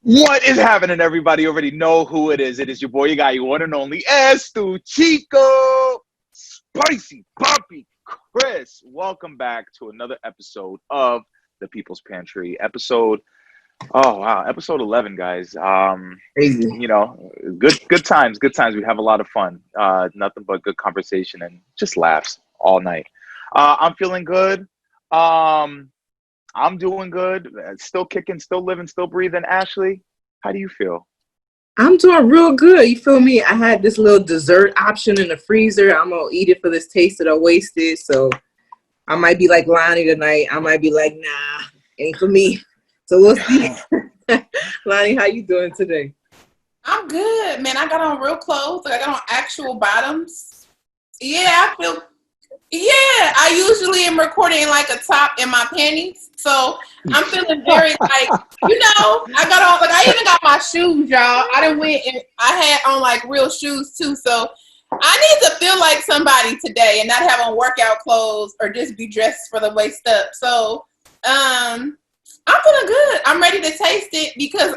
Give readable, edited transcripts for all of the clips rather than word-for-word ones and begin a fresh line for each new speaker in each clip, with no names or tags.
What is happening, everybody? You already know who it is. It is your boy, your guy, your one and only Chico, Spicy Papi, Chris. Welcome back to another episode of the People's Pantry. Episode 11, guys.
Crazy.
You know, good times. We have a lot of fun. Nothing but good conversation and just laughs all night. I'm feeling good. I'm doing good. Still kicking, still living, still breathing. Ashli, how do you feel?
I'm doing real good. You feel me? I had this little dessert option in the freezer. I'm going to eat it for this taste that I wasted. So I might be like Lonnie tonight. I might be like, nah, ain't for me. So we'll see. Lonnie, how you doing today?
I'm good, man. I got on real clothes. I got on actual bottoms. Yeah, I usually am recording in like a top in my panties. So I'm feeling very like, I got on, like I even got my shoes, y'all. I done went and I had on like real shoes too. So I need to feel like somebody today and not have on workout clothes or just be dressed for the waist up. So I'm feeling good. I'm ready to taste it because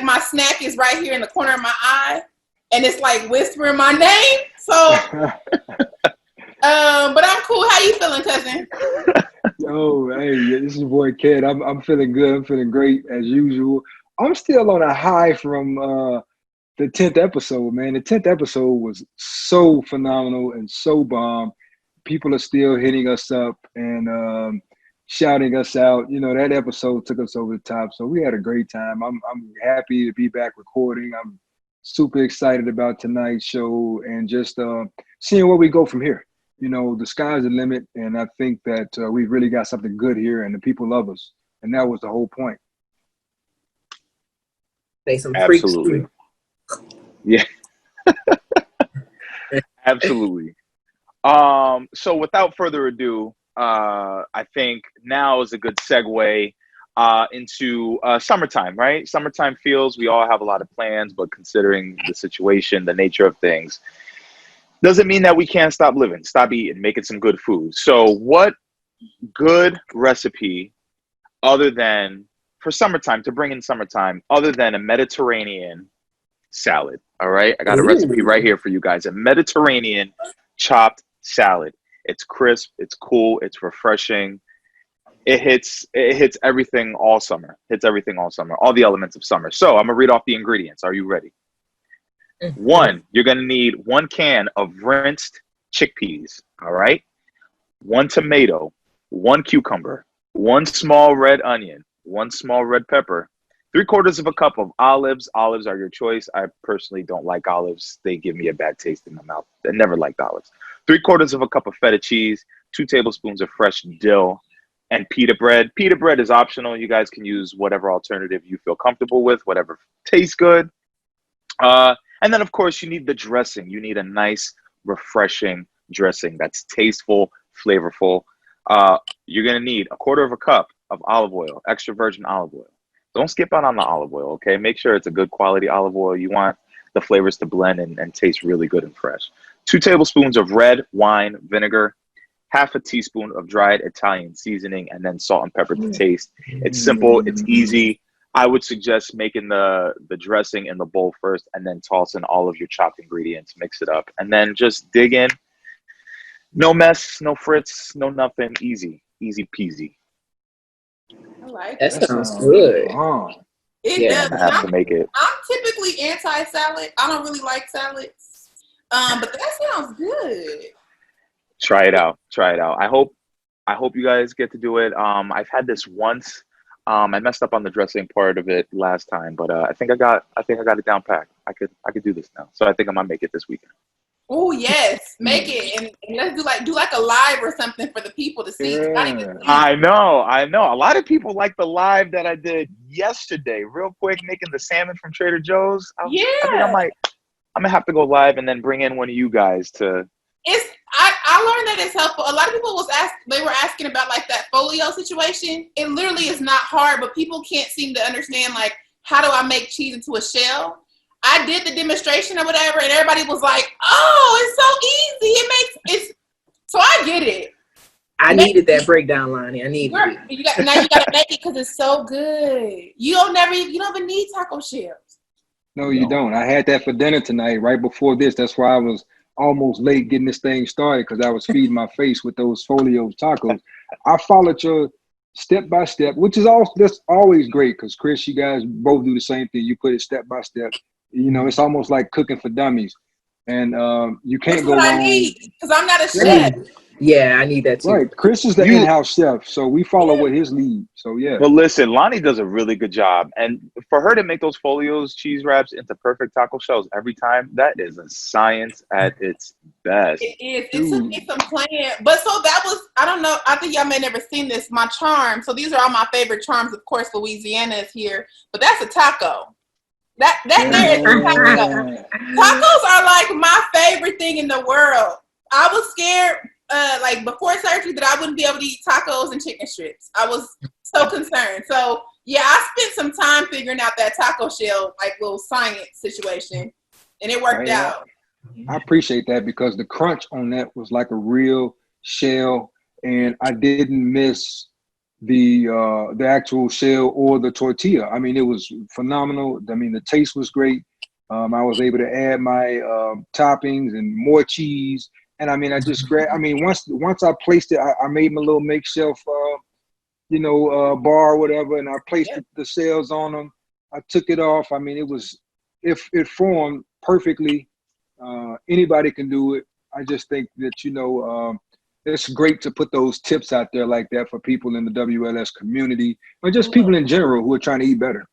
my snack is right here in the corner of my eye and it's like whispering my name. So but I'm cool. How you feeling, cousin?
Oh, hey, this is your boy Ked. I'm feeling good. I'm feeling great as usual. I'm still on a high from the 10th episode, man. The 10th episode was so phenomenal and so bomb. People are still hitting us up and shouting us out. You know, that episode took us over the top. So we had a great time. I'm happy to be back recording. I'm super excited about tonight's show and just seeing where we go from here. You know, the sky's the limit, and I think that we've really got something good here, and the people love us, and that was the whole point.
Say some
Absolutely.
Freaks.
Yeah. Absolutely. So without further ado, I think now is a good segue into summertime, right? Summertime feels, we all have a lot of plans, but considering the situation, the nature of things, doesn't mean that we can't stop living, stop eating, making some good food. So what good recipe other than, for summertime, to bring in summertime, other than a Mediterranean salad, all right? I got a recipe right here for you guys, a Mediterranean chopped salad. It's crisp, it's cool, it's refreshing. It hits everything all summer, all the elements of summer. So I'm gonna read off the ingredients. Are you ready? One, you're going to need 1 can of rinsed chickpeas, all right? 1 tomato, 1 cucumber, 1 small red onion, 1 small red pepper, 3/4 cup of olives. Olives are your choice. I personally don't like olives. They give me a bad taste in my mouth. I never liked olives. 3/4 cup of feta cheese, 2 tablespoons of fresh dill, and pita bread. Pita bread is optional. You guys can use whatever alternative you feel comfortable with, whatever tastes good. And then, of course, you need the dressing. You need a nice, refreshing dressing that's tasteful, flavorful. You're going to need 1/4 cup of olive oil, extra virgin olive oil. Don't skip out on the olive oil, okay? Make sure it's a good quality olive oil. You want the flavors to blend and taste really good and fresh. 2 tablespoons of red wine vinegar, 1/2 teaspoon of dried Italian seasoning, and then salt and pepper to taste. It's simple. It's easy. I would suggest making the dressing in the bowl first and then toss in all of your chopped ingredients, mix it up, and then just dig in. No mess, no fritz, no nothing. Easy peasy.
I like
That
it.
sounds good.
It does.
I have to make it.
I'm typically anti-salad. I don't really like salads. But that sounds good.
Try it out. I hope you guys get to do it. I've had this once. I messed up on the dressing part of it last time, but I think I got it down packed. I could do this now. So I think I might make it this weekend.
Oh yes, make it and let's do like a live or something for the people to see.
Yeah. I know. A lot of people like the live that I did yesterday, real quick, making the salmon from Trader Joe's. I think I'm gonna have to go live and then bring in one of you guys to.
I learned that it's helpful. A lot of people were asking about like that folio situation. It literally is not hard, but people can't seem to understand like, how do I make cheese into a shell? I did the demonstration or whatever, and everybody was like, "Oh, it's so easy. So I get it.
I needed that breakdown, Lonnie. I needed it.
Now you gotta make it because it's so good. You don't even need taco shells.
No, you don't. I had that for dinner tonight, right before this. That's why I was almost late getting this thing started because I was feeding my face with those Folio's tacos. I followed your step by step, which is that's always great because Chris, you guys both do the same thing. You put it step by step. You know, it's almost like cooking for dummies, and you can't go wrong.
That's what I need because I'm not a chef.
Yeah, I need that too.
Right, Chris is the in-house chef, so we follow with his lead. So yeah.
But listen, Lonnie does a really good job, and for her to make those Folios cheese wraps into perfect taco shells every time, that is a science at its best.
It is. It took me some playing, but so that was, I don't know. I think y'all may never seen this. My charm. So these are all my favorite charms. Of course, Louisiana is here, but that's a taco. That there is a taco. Tacos are like my favorite thing in the world. I was scared. Like before surgery that I wouldn't be able to eat tacos and chicken strips. I was so concerned. So yeah, I spent some time figuring out that taco shell, like little science situation, and it worked out.
I appreciate that because the crunch on that was like a real shell, and I didn't miss the actual shell or the tortilla. I mean, it was phenomenal. I mean, the taste was great. I was able to add my toppings and more cheese. And I mean, I just grabbed. I mean, once I placed it, I made my little makeshift, bar or whatever, and I placed the shells on them. I took it off. I mean, it formed perfectly. Anybody can do it. I just think that it's great to put those tips out there like that for people in the WLS community, or just people in general who are trying to eat better.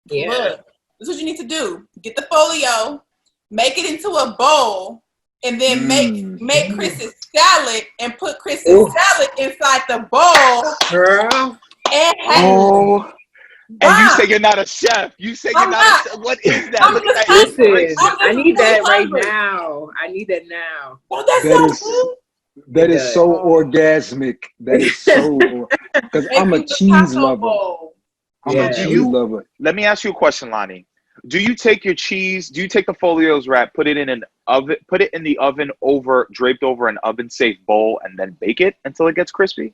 Yeah, look, this is what you need to do: get the Folio, make it into a bowl. And then make Chris's salad and put Chris's salad inside the bowl.
Girl.
And
and you say you're not a chef. You say you're not a chef. What is that?
Look at that. Listen, I need that right now. I need that now.
Oh, that's so good.
That is so orgasmic. That is so because I'm a cheese lover. I'm a cheese lover.
Let me ask you a question, Lonnie. Do you take your cheese? Do you take the Folio's wrap, put it in an oven, put it in the oven draped over an oven-safe bowl, and then bake it until it gets crispy?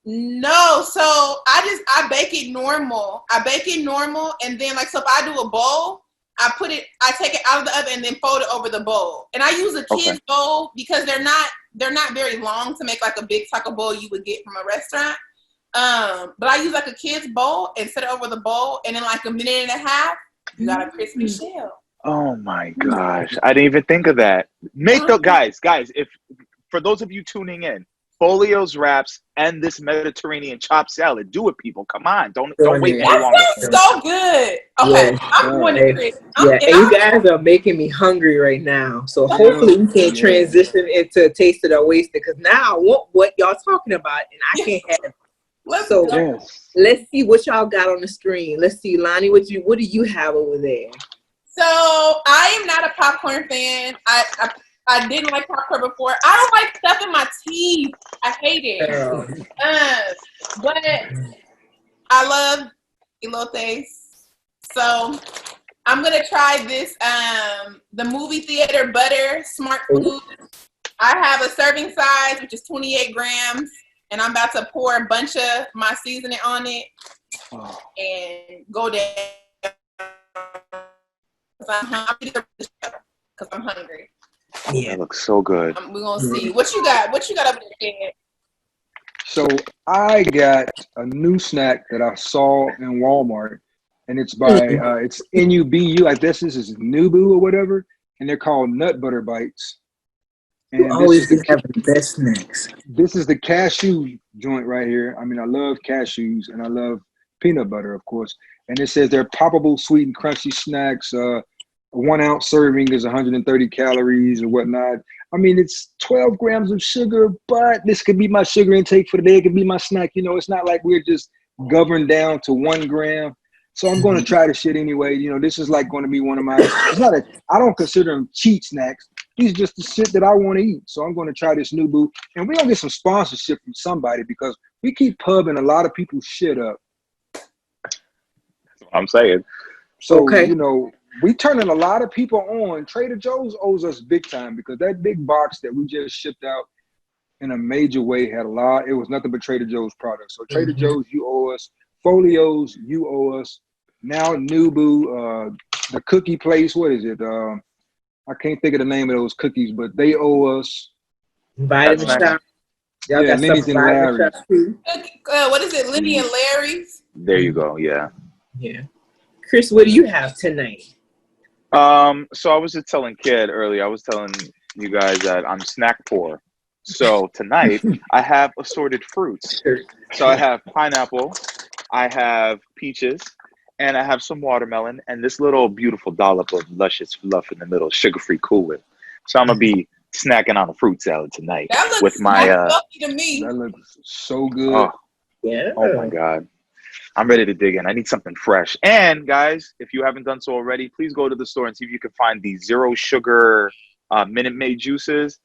No, so I bake it normal. And then so if I do a bowl, I take it out of the oven and then fold it over the bowl. And I use a kid's bowl because they're not very long to make like a big taco bowl you would get from a restaurant. But I use like a kid's bowl and set it over the bowl, and in like a minute and a half, you got a crispy shell.
Oh my gosh, I didn't even think of that. Guys, if for those of you tuning in, Folio's wraps and this Mediterranean chopped salad, do it, people. Come on, don't wait any longer.
That sounds so good. Okay, I'm going to Chris.
And you guys are making me hungry right now. So hopefully we can transition into Taste It or Waste It, because now I want what y'all talking about, and I can't have it. Let's see what y'all got on the screen. Let's see, Lonnie, what do you have over there?
So I am not a popcorn fan. I didn't like popcorn before. I don't like stuff in my teeth. I hate it. But I love elotes. So I'm gonna try this. The movie theater butter smart food. I have a serving size, which is 28 grams. And I'm about to pour a bunch of my seasoning on it and go down because I'm hungry.
Yeah, that looks so good.
We're gonna see what you got. What you got over there, Ked?
So I got a new snack that I saw in Walmart, and it's by it's NUBU. I guess this is Nubu or whatever, and they're called nut butter bites.
And always have the best snacks.
This is the cashew joint right here. I mean, I love cashews and I love peanut butter, of course. And it says they're poppable, sweet and crunchy snacks. 1 ounce serving is 130 calories or whatnot. I mean, it's 12 grams of sugar, but this could be my sugar intake for the day. It could be my snack. It's not like we're just governed down to 1 gram. So I'm going to try the shit anyway. This is like going to be one of my, I don't consider them cheat snacks. These are just the shit that I want to eat. So I'm going to try this new boo. And we're going to get some sponsorship from somebody because we keep pubbing a lot of people's shit up.
That's what I'm saying.
So, we turning a lot of people on. Trader Joe's owes us big time because that big box that we just shipped out, in a major way. Had a lot. It was nothing but Trader Joe's products. So Trader
Mhm.
Joe's, you owe us. Folios, you owe us. Now Nubu, the cookie place. What is it? I can't think of the name of those cookies, but they owe us.
Vitamin
That's nice.
Shop. Y'all
Yeah,
got some
Lenny's and
Vitamin
Larry's.
Shop too.
What is it, Lenny and Larry's?
There you go. Yeah.
Yeah. Chris, what do you have tonight?
So I was just telling Ked earlier. I was telling you guys that I'm snack poor. So tonight I have assorted fruits.
Sure.
So I have pineapple, I have peaches, and I have some watermelon, and this little beautiful dollop of luscious fluff in the middle, sugar-free Cool Whip. So I'm gonna be snacking on a fruit salad tonight
That looks
with my
healthy to me.
That looks so good.
oh,
Yeah.
oh my God. I'm ready to dig in. I need something fresh. And guys, if you haven't done so already, please go to the store and see if you can find these zero sugar Minute Maid juices.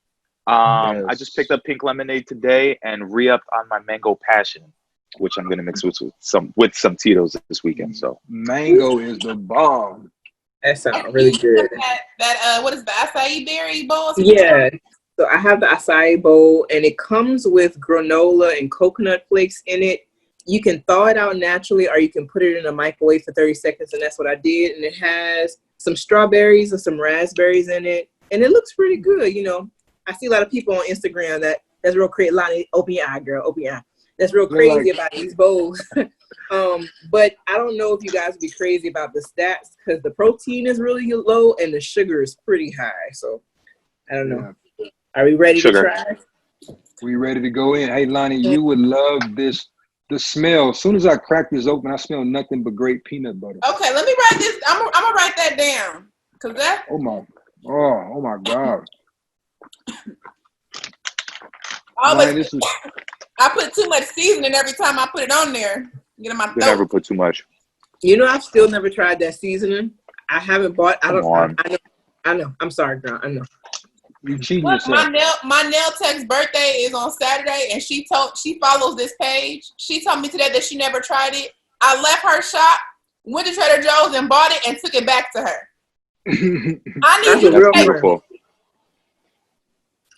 I just picked up pink lemonade today and re-upped on my mango passion, which I'm gonna mix with some Tito's this weekend. So
Mango is the bomb.
That sounds really good.
That what is the acai berry bowl?
Yeah. So I have the acai bowl, and it comes with granola and coconut flakes in it. You can thaw it out naturally, or you can put it in a microwave for 30 seconds, and that's what I did. And it has some strawberries and some raspberries in it, and it looks pretty good. You know, I see a lot of people on Instagram that's real crazy. Lonnie, open your eye, girl, open your eye. That's real crazy about these bowls. But I don't know if you guys would be crazy about the stats because the protein is really low and the sugar is pretty high. So I don't know.
Yeah.
Are we ready
Sugar.
to try?
We ready to go in. Hey, Lonnie, you would love this. The smell. As soon as I crack this open, I smell nothing but great peanut butter.
Okay, let me write this. I'm gonna write that down. Cause that.
Oh my God.
Oh,
Lonnie,
but
this is
I put too much seasoning every time I put it on there. Get in my
you
throat.
never put too much.
You know, I've still never tried that seasoning. I haven't bought. I
Come on.
don't. I know. I'm sorry, girl. I know.
you cheating
Look,
yourself.
my nail tech's birthday is on Saturday, and she follows this page. She told me today that she never tried it. I left her shop, went to Trader Joe's, and bought it, and took it back to her. I need
That's
you
a
to
real
take.
Beautiful.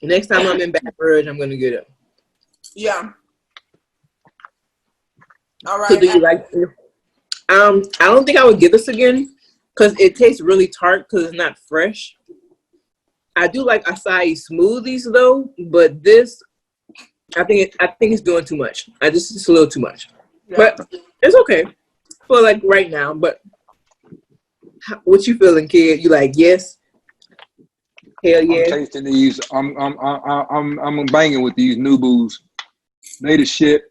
Next time I'm in Baton Rouge, I'm gonna get it.
Yeah. All right.
So do you like? I don't think I would get this again because it tastes really tart because it's not fresh. I do like acai smoothies though, but this, I think it's doing too much. It's a little too much, but it's okay for like right now. But what you feeling, kid? You like yes? Hell yeah!
I'm tasting these. I'm banging with these Nubus. They the shit.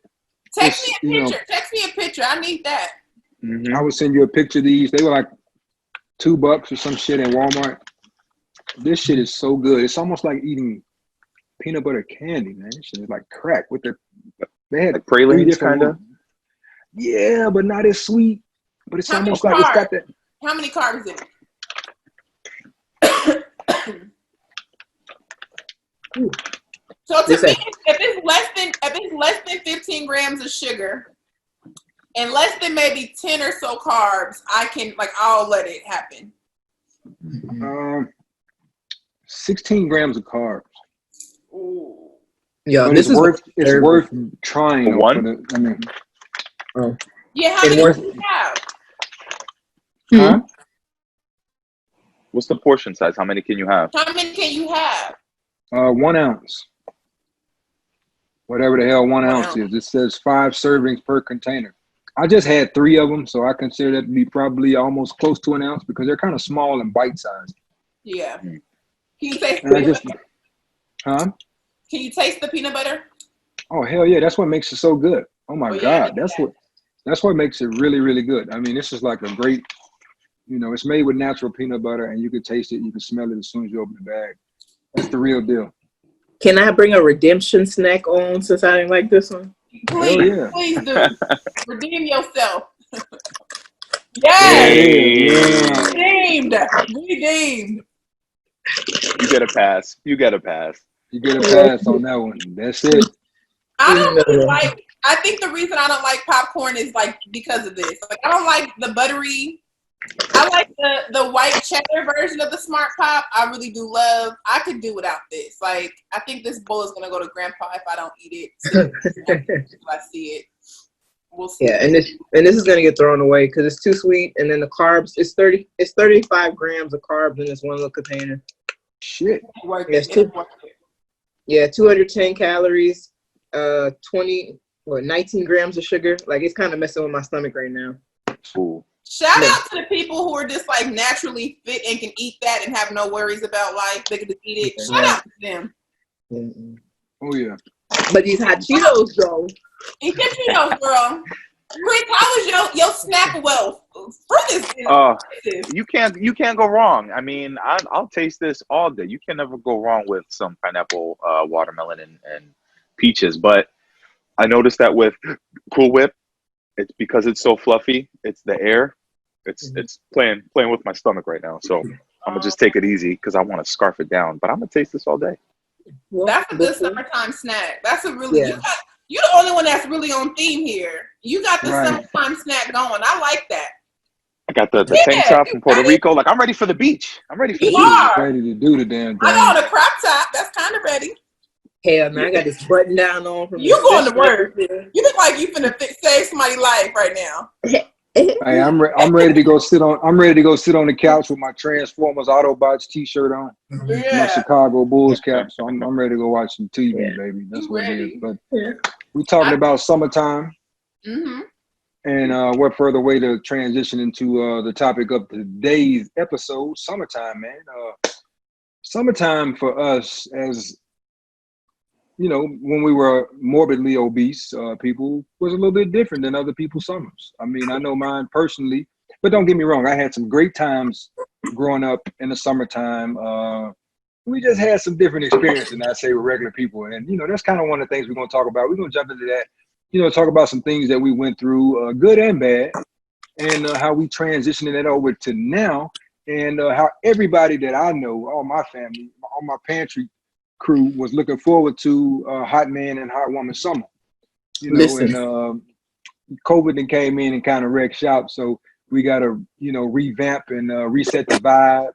Text
It's,
me a
you know,
picture. Text me a picture. I need that.
Mhm.
I would send you a picture of these. They were like $2 or some shit in Walmart. This shit is so good. It's almost like eating peanut butter candy, man. This shit is like crack with they had
Like
three
pralines,
different
kinda?
ones. Yeah, but not as sweet. But it's
How many
almost like it's got that.
How many carbs is it? So to me, if it's less than 15 grams of sugar and less than maybe 10 or so carbs, I'll let it happen.
16 grams of carbs.
Ooh.
Yeah,
But
this is
it's worth trying.
For
though,
one?
Yeah, how
And
many
worth-
do you have?
Huh?
What's the portion size? How many can you have?
How many can you have?
1 ounce. Whatever the hell 1 ounce
ounce.
is. It says 5 servings per container. I just had 3 of them, so I consider that to be probably almost close to 1 ounce because they're kind of small and bite-sized.
Yeah. Can you taste
And I
the
just,
peanut butter?
huh?
Can you taste the peanut butter?
Oh hell yeah, that's what makes it so good. Oh my
Oh, yeah,
God, that's what makes it really, really good. I mean, this is like a great, it's made with natural peanut butter, and you can taste it, you can smell it as soon as you open the bag. That's the real deal.
Can I bring a redemption snack on since I didn't like this one?
Please,
yeah.
please do. Redeem yourself. Yes.
Hey.
Redeemed. Redeemed.
You get a pass. You get a pass.
You get a pass on that one. That's it.
I don't really I think the reason I don't like popcorn is like because of this. Like I don't like the buttery I like the white cheddar version of the Smart Pop. I really do love. I could do without this. Like, I think this bowl is gonna go to Grandpa if I don't eat it. So if I see it, we'll see.
Yeah, and this is gonna get thrown away because it's too sweet, and then the carbs. It's 35 grams of carbs in this one little container.
Shit.
Yes, 210 calories, 19 grams of sugar. Like, it's kind of messing with my stomach right now.
Ooh.
Shout out to the people who are just like naturally fit and can eat that and have no worries about life. They can just eat it. Shout out to them.
Mm-mm.
Oh yeah.
But these hot Cheetos, though.
Eat your Cheetos, girl. Chris, how was your snack wealth?
You can't go wrong. I mean, I'll taste this all day. You can never go wrong with some pineapple, watermelon, and peaches. But I noticed that with Cool Whip, it's because it's so fluffy. It's the air. It's playing with my stomach right now. So I'm gonna just take it easy because I want to scarf it down. But I'm gonna taste this all day.
Well,
that's a good summertime snack. That's a really
Yeah.
you're the only one that's really on theme here. You got the summertime snack going. I like that.
I got the tank top from Puerto Rico. Like, I'm ready for the beach. I'm ready for the beach.
are.
Ready to do the damn thing.
I got on a crop top. That's kind of ready.
Hell, man, I got this button down on from
You going to work? You look like you finna save somebody's life right now.
Hey, I'm ready to go sit on. I'm ready to go sit on the couch with my Transformers Autobots T-shirt on, my Chicago Bulls cap. So I'm ready to go watch some TV, baby. That's what it is. But we're talking about summertime, and what further way to transition into the topic of today's episode? Summertime, man. Summertime for us, as you know, when we were morbidly obese, people was a little bit different than other people's summers. I mean, I know mine personally, but don't get me wrong. I had some great times growing up in the summertime. We just had some different experiences than I say with regular people. And, you know, that's kind of one of the things we're going to talk about. We're going to jump into that, you know, talk about some things that we went through, good and bad, and how we transitioned it over to now, and how everybody that I know, all my family, all my Pantry crew was looking forward to hot man and hot woman summer, you know. And COVID then came in and kind of wrecked shop, so we got to, you know, revamp and reset the vibe,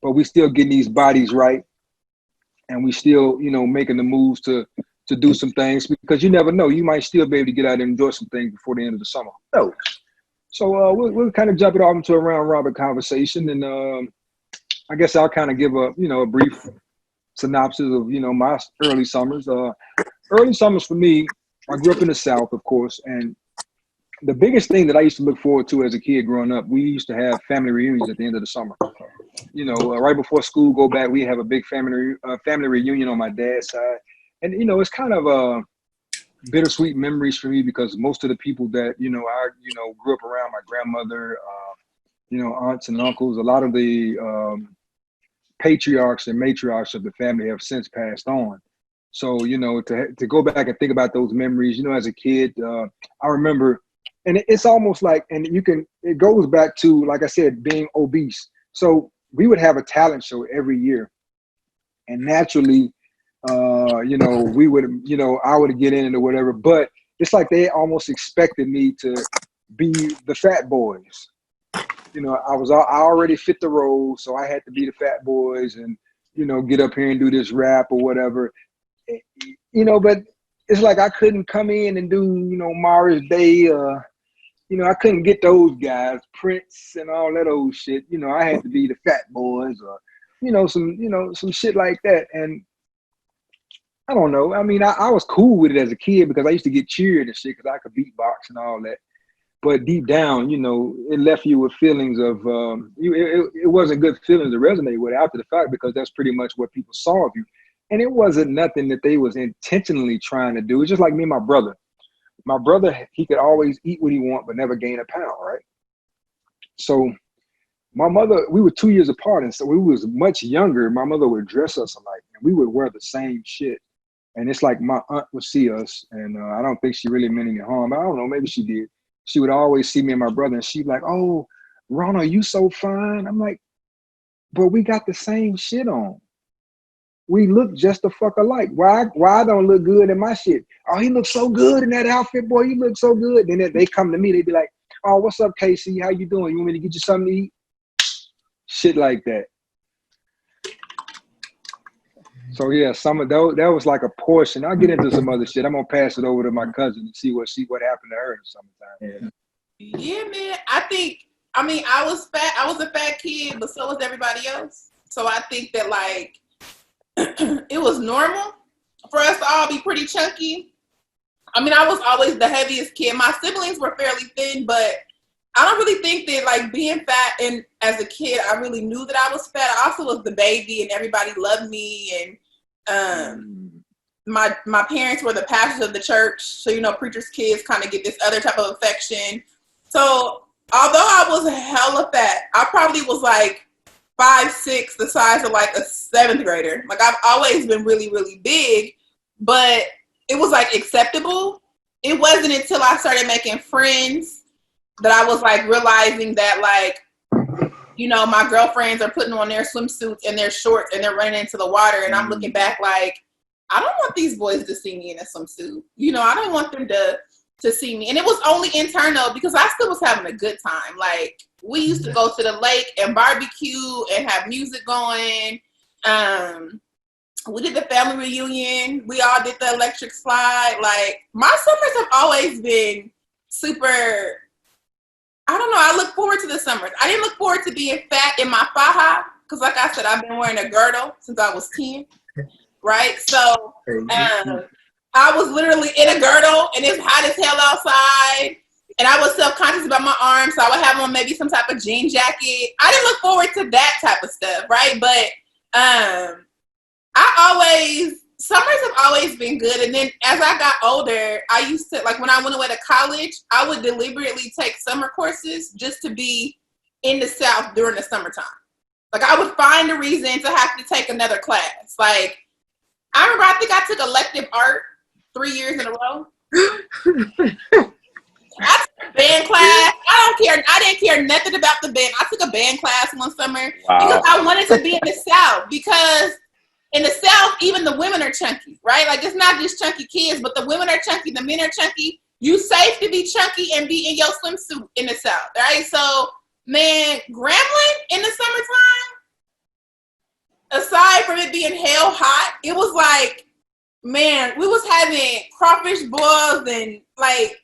but we still getting these bodies right, and we still, you know, making the moves to do some things, because you never know, you might still be able to get out and enjoy some things before the end of the summer. No. So we'll kind of jump it off into a round robin conversation, and I guess I'll kind of give a brief synopsis of, you know, my early summers. Early summers for me, I grew up in the South, of course, and the biggest thing that I used to look forward to as a kid growing up, we used to have family reunions at the end of the summer. You know, right before school go back, we have a big family reunion on my dad's side, and you know, it's kind of bittersweet memories for me, because most of the people that, you know, I grew up around, my grandmother, you know, aunts and uncles, a lot of the patriarchs and matriarchs of the family have since passed on. So, you know, to go back and think about those memories, you know, as a kid, I remember, and it's almost like, and it goes back to, like I said, being obese. So we would have a talent show every year, and naturally, you know, we would, you know, I would get in or whatever, but it's like they almost expected me to be the fat boys. You know, I already fit the role, so I had to be the fat boys and, you know, get up here and do this rap or whatever. You know, but it's like I couldn't come in and do, you know, Morris Day. You know, I couldn't get those guys, Prince and all that old shit. You know, I had to be the fat boys, or, you know, some shit like that. And I don't know. I mean, I was cool with it as a kid because I used to get cheered and shit because I could beatbox and all that. But deep down, you know, it left you with feelings of, it wasn't good feelings to resonate with after the fact, because that's pretty much what people saw of you. And it wasn't nothing that they was intentionally trying to do. It's just like me and my brother. My brother, he could always eat what he want, but never gain a pound, right? So my mother, we were 2 years apart, and so we was much younger. My mother would dress us alike, and we would wear the same shit. And it's like my aunt would see us, and I don't think she really meant any harm. I don't know, maybe she did. She would always see me and my brother, and she'd be like, "Oh, Ronald, you so fine." I'm like, "But we got the same shit on. We look just the fuck alike. Why I don't look good in my shit? Oh, he looks so good in that outfit, boy. You look so good." And then they come to me, they be like, Oh, what's up, Casey? How you doing? You want me to get you something to eat? Shit like that. So yeah, some of those, that was like a portion. I'll get into some other shit. I'm gonna pass it over to my cousin and see what happened to her in summertime.
Yeah, man. I was fat. I was a fat kid, but so was everybody else. So I think that like it was normal for us to all be pretty chunky. I mean, I was always the heaviest kid. My siblings were fairly thin, but I don't really think that like being fat and as a kid, I really knew that I was fat. I also was the baby and everybody loved me. And my parents were the pastors of the church. So, you know, preachers' kids kind of get this other type of affection. So although I was hella fat, I probably was like 5'6", the size of like a 7th grader. Like I've always been really, really big, but it was like acceptable. It wasn't until I started making friends that I was like realizing that like, you know, my girlfriends are putting on their swimsuits and their shorts and they're running into the water. And I'm looking back like, I don't want these boys to see me in a swimsuit. You know, I don't want them to see me. And it was only internal because I still was having a good time. Like we used to go to the lake and barbecue and have music going. We did the family reunion. We all did the electric slide. Like my summers have always been super, I don't know. I look forward to the summers. I didn't look forward to being fat in my faja because like I said, I've been wearing a girdle since I was 10. Right? So I was literally in a girdle and it's hot as hell outside. And I was self-conscious about my arms. So I would have on maybe some type of jean jacket. I didn't look forward to that type of stuff. Right? But summers have always been good. And then as I got older, I used to, like when I went away to college, I would deliberately take summer courses just to be in the South during the summertime. Like I would find a reason to have to take another class. Like I remember I think I took elective art 3 years in a row. I took a band class. I didn't care nothing about the band. I took a band class one summer because I wanted to be in the South because in the South, even the women are chunky, right? Like it's not just chunky kids, but the women are chunky, the men are chunky. You safe to be chunky and be in your swimsuit in the South, right? So, man, Grambling in the summertime, aside from it being hell hot, it was like, man, we was having crawfish boils and like,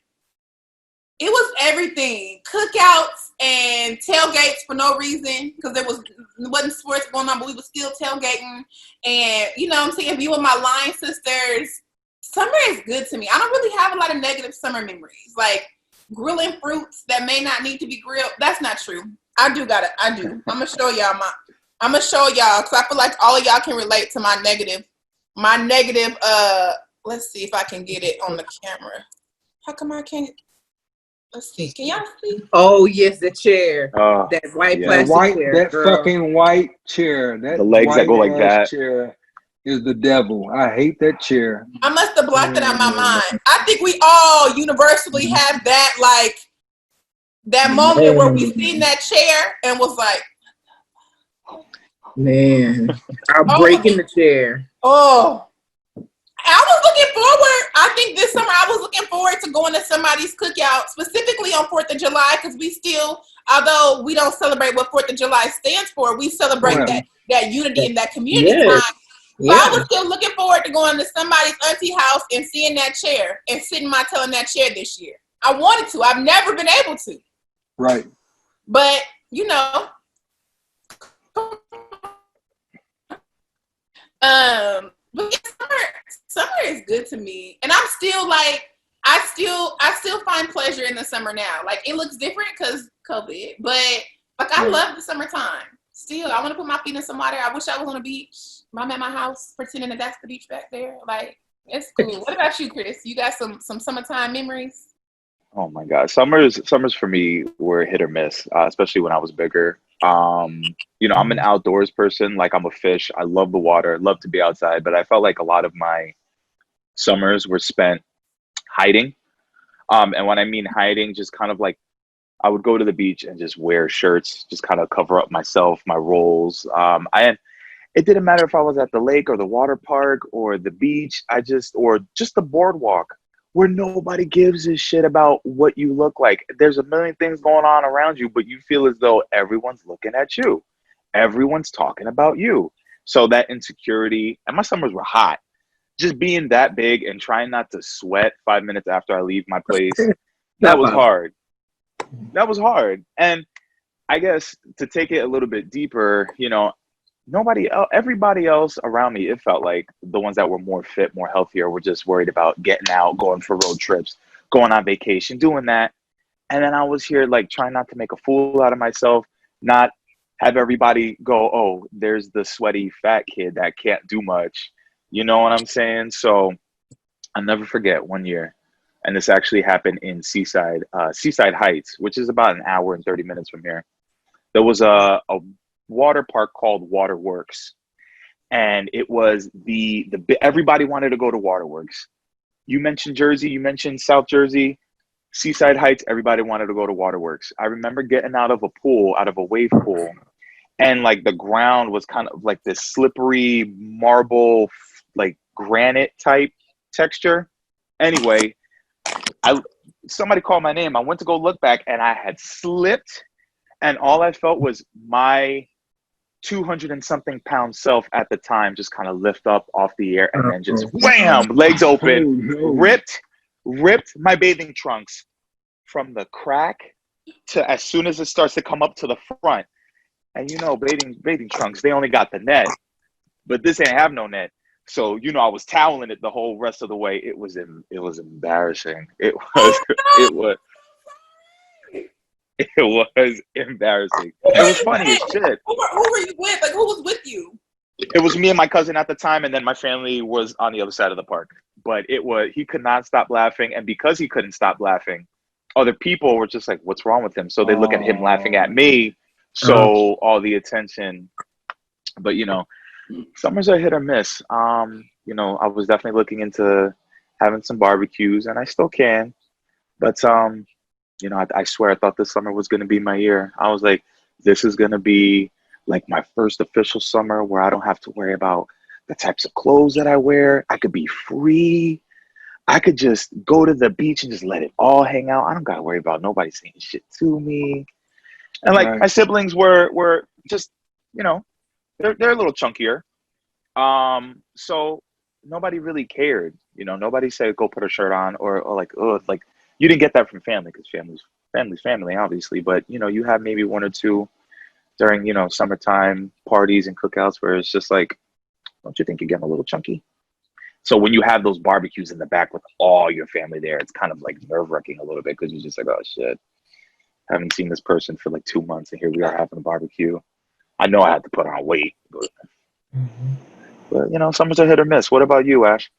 it was everything. Cookouts and tailgates for no reason because there wasn't sports going on, but we was still tailgating. And you know what I'm saying? Be with my line sisters. Summer is good to me. I don't really have a lot of negative summer memories. Like grilling fruits that may not need to be grilled. That's not true. I do. I'm gonna show y'all because I feel like all of y'all can relate to my negative. Let's see if I can get it on the camera. How come I can't? Let's see. Can y'all see?
Oh yes, the chair. That white plastic chair.
That fucking white chair. That
the legs that go like that.
Chair is the devil. I hate that chair.
I must have blocked it out of my mind. I think we all universally have that like that moment where we seen that chair and was like,
man, I'll break in the chair.
Oh. I was looking forward. I think this summer I was looking forward to going to somebody's cookout, specifically on 4th of July, because we still, although we don't celebrate what 4th of July stands for, we celebrate that unity and that community time. So I was still looking forward to going to somebody's auntie house and seeing that chair and sitting my tail in that chair this year. I wanted to. I've never been able to.
Right.
But, you know. But summer is good to me. And I'm still like, I still find pleasure in the summer now. Like it looks different because COVID, but like I love the summertime. Still, I want to put my feet in some water. I wish I was on a beach. I'm at my house pretending that that's the beach back there. Like it's cool. What about you, Chris? You got some summertime memories?
Oh my God. Summers for me were hit or miss, especially when I was bigger. You know, I'm an outdoors person. Like I'm a fish. I love the water, love to be outside, but I felt like a lot of my summers were spent hiding. And when I mean hiding, just kind of like I would go to the beach and just wear shirts, just kind of cover up myself, my rolls. It didn't matter if I was at the lake or the water park or the beach. Or just the boardwalk. where nobody gives a shit about what you look like. There's a million things going on around you, but you feel as though everyone's looking at you. Everyone's talking about you. So that insecurity, and my summers were hot. Just being that big and trying not to sweat 5 minutes after I leave my place, that was hard. That was hard. And I guess to take it a little bit deeper, you know, everybody else around me, it felt like the ones that were more fit, more healthier, were just worried about getting out, going for road trips, going on vacation, doing that. And then I was here like trying not to make a fool out of myself, not have everybody go, oh, there's the sweaty fat kid that can't do much. You know what I'm saying? So I'll never forget one year. And this actually happened in Seaside Heights, which is about an hour and 30 minutes from here. There was a water park called Waterworks, and it was the everybody wanted to go to Waterworks. You mentioned Jersey, you mentioned South Jersey, Seaside Heights, everybody wanted to go to Waterworks. I remember getting out of a wave pool, and like the ground was kind of like this slippery marble, like granite type texture. Anyway, somebody called my name. I went to go look back, and I had slipped, and all I felt was my 200 and something pound self at the time just kind of lift up off the air, and then just wham, legs open, ripped my bathing trunks from the crack to as soon as it starts to come up to the front. And you know, bathing trunks, they only got the net, but this ain't have no net. So, you know, I was toweling it the whole rest of the way. It was embarrassing. It was embarrassing. It was funny as shit.
Who were you with? Like, who was with you?
It was me and my cousin at the time, and then my family was on the other side of the park. But he could not stop laughing, and because he couldn't stop laughing, other people were just like, "What's wrong with him?" So they look at him laughing at me. So all the attention. But you know, summers are hit or miss. You know, I was definitely looking into having some barbecues, and I still can. But you know, I swear I thought this summer was going to be my year. I was like, this is going to be like my first official summer where I don't have to worry about the types of clothes that I wear. I could be free. I could just go to the beach and just let it all hang out. I don't got to worry about nobody saying shit to me. And like my siblings were just, you know, they're a little chunkier. So nobody really cared. You know, nobody said go put a shirt on or like, oh, like, you didn't get that from family because family's family, obviously. But, you know, you have maybe one or two during, you know, summertime parties and cookouts where it's just like, don't you think you're getting a little chunky? So when you have those barbecues in the back with all your family there, it's kind of like nerve-wracking a little bit because you're just like, oh, shit. I haven't seen this person for like 2 months, and here we are having a barbecue. I know I had to put on weight. But you know, summers are hit or miss. What about you, Ash?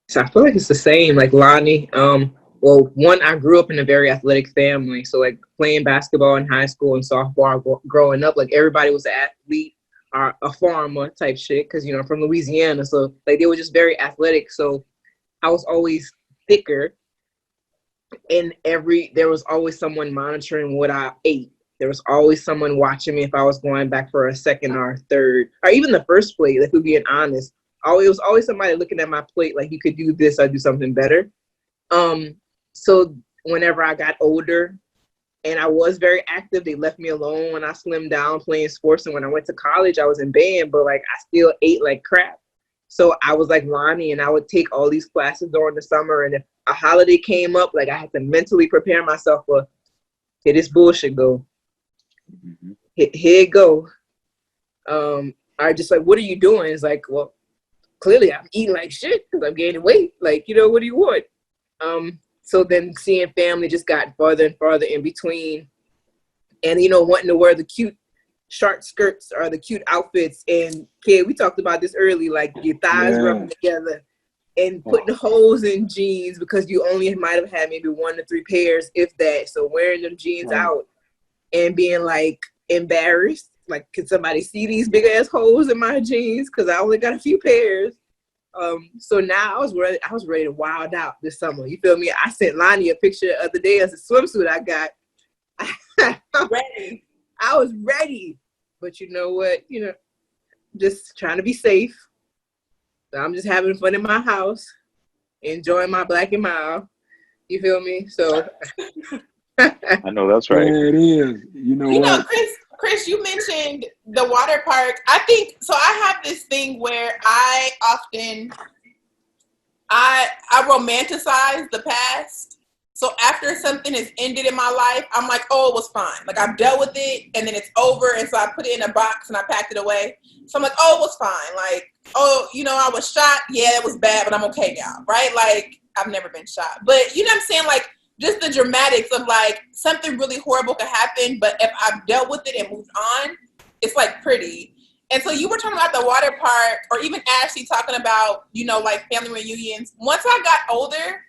So I feel like it's the same, like Lonnie. Well, one, I grew up in a very athletic family. So like playing basketball in high school and softball growing up, like everybody was an athlete or a farmer type shit. Cause you know, I'm from Louisiana. So like they were just very athletic. So I was always thicker, and there was always someone monitoring what I ate. There was always someone watching me if I was going back for a second or third, or even the first plate, like, we're being honest. It was always somebody looking at my plate like, you could do this or do something better. So whenever I got older and I was very active, they left me alone when I slimmed down playing sports. And when I went to college, I was in band, but like I still ate like crap. So I was like Lonnie, and I would take all these classes during the summer. And if a holiday came up, like I had to mentally prepare myself for, here this bullshit go. Here it go. I just like, what are you doing? It's like, well, clearly I'm eating like shit because I'm gaining weight. Like, you know, what do you want? So then seeing family just got farther and farther in between, and you know, wanting to wear the cute short skirts or the cute outfits. And kid, we talked about this early, like your thighs rubbing together and putting holes in jeans because you only might have had maybe 1 to 3 pairs, if that. So wearing them jeans out and being like embarrassed, like, could somebody see these big ass holes in my jeans? Because I only got a few pairs. So now I was ready to wild out this summer. You feel me? I sent Lonnie a picture the other day as a swimsuit I got. Ready. I was ready. But you know what? You know, just trying to be safe. So I'm just having fun in my house enjoying my black and mild. You feel me? So
I know that's right.
There it is. You know
You know,
what?
Chris, you mentioned the water park. I think so. I have this thing where I often I romanticize the past. So after something has ended in my life, I'm like, oh, it was fine. Like I've dealt with it, and then it's over, and so I put it in a box and I packed it away. So I'm like, oh, it was fine. Like, oh, you know, I was shot. Yeah, it was bad, but I'm okay now, right? Like I've never been shot, but you know what I'm saying? Like just the dramatics of like something really horrible could happen, but if I've dealt with it and moved on, it's like pretty. And so you were talking about the water park, or even Ashli talking about, you know, like family reunions. Once I got older,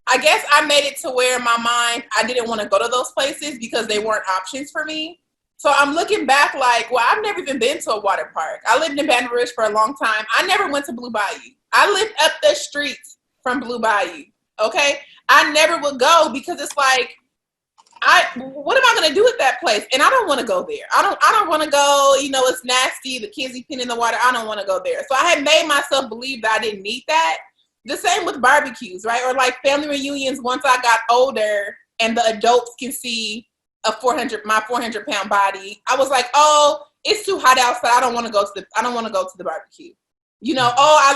I guess I made it to where in my mind, I didn't want to go to those places because they weren't options for me. So I'm looking back like, well, I've never even been to a water park. I lived in Baton Rouge for a long time. I never went to Blue Bayou. I lived up the street from Blue Bayou, okay? I never would go because it's like, what am I gonna do at that place? And I don't want to go there. I don't want to go. You know, it's nasty. The kids be peeing in the water. I don't want to go there. So I had made myself believe that I didn't need that. The same with barbecues, right? Or like family reunions. Once I got older and the adults can see my 400-pound body, I was like, oh, it's too hot outside. I don't want to go to the barbecue. You know,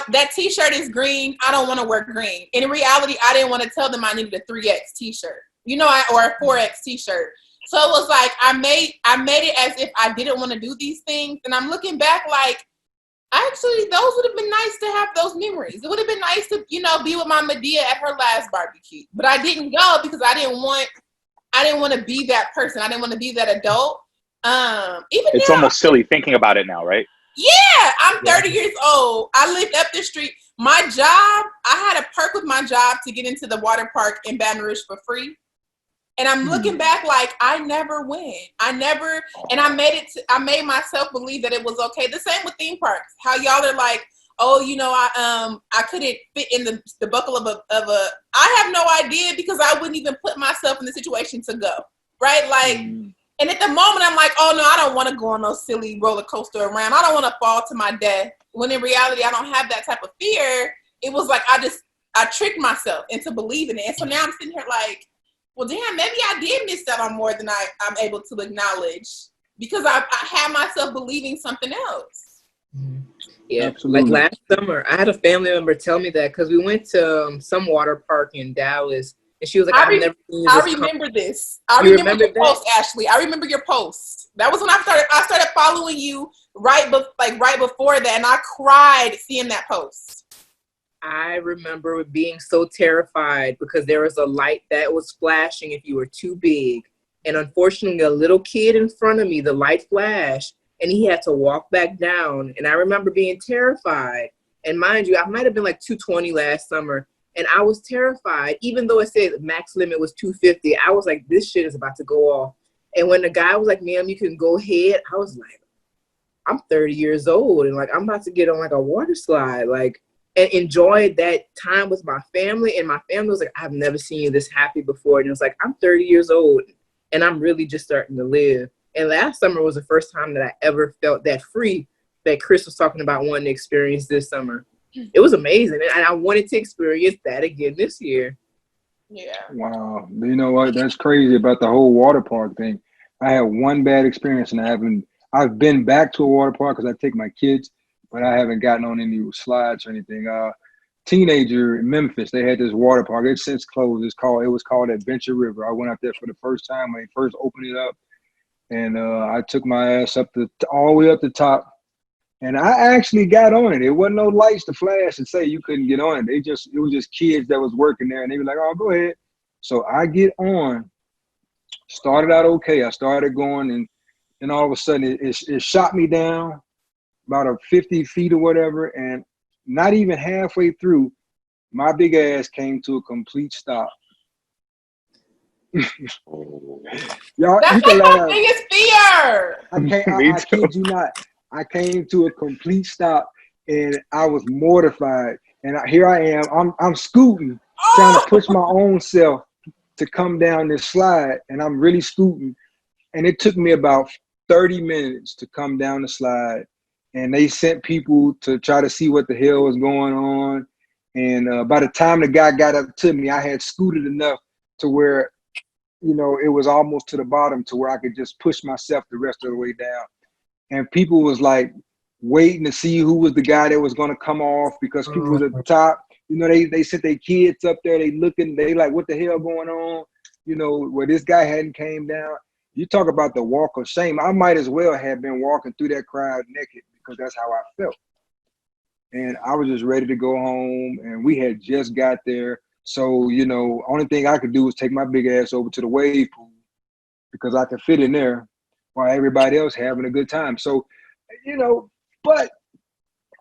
that T-shirt is green. I don't want to wear green. And in reality, I didn't want to tell them I needed a 3X T-shirt. You know, or a 4X T-shirt. So it was like I made it as if I didn't want to do these things. And I'm looking back like, actually, those would have been nice to have those memories. It would have been nice to, you know, be with my Medea at her last barbecue. But I didn't go because I didn't want to be that person. I didn't want to be that adult.
It's
now,
almost silly thinking about it now, right?
Yeah, I'm 30 years old. I lived up the street. My job, I had a perk with my job to get into the water park in Baton Rouge for free. And I'm looking back like I never went. And I made myself believe that it was okay. The same with theme parks. How y'all are like, oh, you know, I couldn't fit in the buckle of a. I have no idea because I wouldn't even put myself in the situation to go. Right, like, and at the moment I'm like, oh no, I don't want to go on no silly roller coaster around. I don't want to fall to my death. When in reality, I don't have that type of fear. It was like I tricked myself into believing it, and so now I'm sitting here like, well, damn, maybe I did miss out on more than I'm able to acknowledge because I had myself believing something else.
Yeah,
Absolutely.
like last summer, I had a family member tell me that because we went to some water park in Dallas, and she was like, "I've never seen this."
I remember this. I remember your post, Ashli. I remember your post. That was when I started following you right before that, and I cried seeing that post.
I remember being so terrified because there was a light that was flashing if you were too big. And unfortunately, a little kid in front of me, the light flashed and he had to walk back down. And I remember being terrified. And mind you, I might have been like 220 last summer. And I was terrified, even though it said max limit was 250. I was like, this shit is about to go off. And when the guy was like, ma'am, you can go ahead, I was like, I'm 30 years old and like I'm about to get on like a water slide. Like, and enjoyed that time with my family. And my family was like, I've never seen you this happy before. And it was like, I'm 30 years old and I'm really just starting to live. And last summer was the first time that I ever felt that free that Chris was talking about wanting to experience this summer. It was amazing. And I wanted to experience that again this year.
Yeah.
Wow. You know what? That's crazy about the whole water park thing. I had one bad experience and I've been back to a water park because I take my kids, but I haven't gotten on any slides or anything. Teenager in Memphis, they had this water park. It's since closed. It was called Adventure River. I went out there for the first time when they first opened it up, and I took my ass all the way up the top, and I actually got on it. It wasn't no lights to flash and say you couldn't get on it. It was just kids that was working there, and they were like, "Oh, go ahead." So I get on. Started out okay. I started going, and all of a sudden it shot me down about 50 feet or whatever, and not even halfway through, my big ass came to a complete stop. Y'all,
That's
you can
like my
laugh.
biggest fear.
I kid you not. I came to a complete stop, and I was mortified. And here I am. I'm scooting, trying to push my own self to come down this slide, and I'm really scooting. And it took me about 30 minutes to come down the slide. And they sent people to try to see what the hell was going on. And by the time the guy got up to me, I had scooted enough to where, it was almost to the bottom to where I could just push myself the rest of the way down. And people was like waiting to see who was the guy that was going to come off, because people was at the top. They sent their kids up there. They looking, they like, what the hell going on? Where this guy hadn't came down. You talk about the walk of shame. I might as well have been walking through that crowd naked, because that's how I felt. And I was just ready to go home, and we had just got there. So, only thing I could do was take my big ass over to the wave pool, because I could fit in there while everybody else having a good time. So, but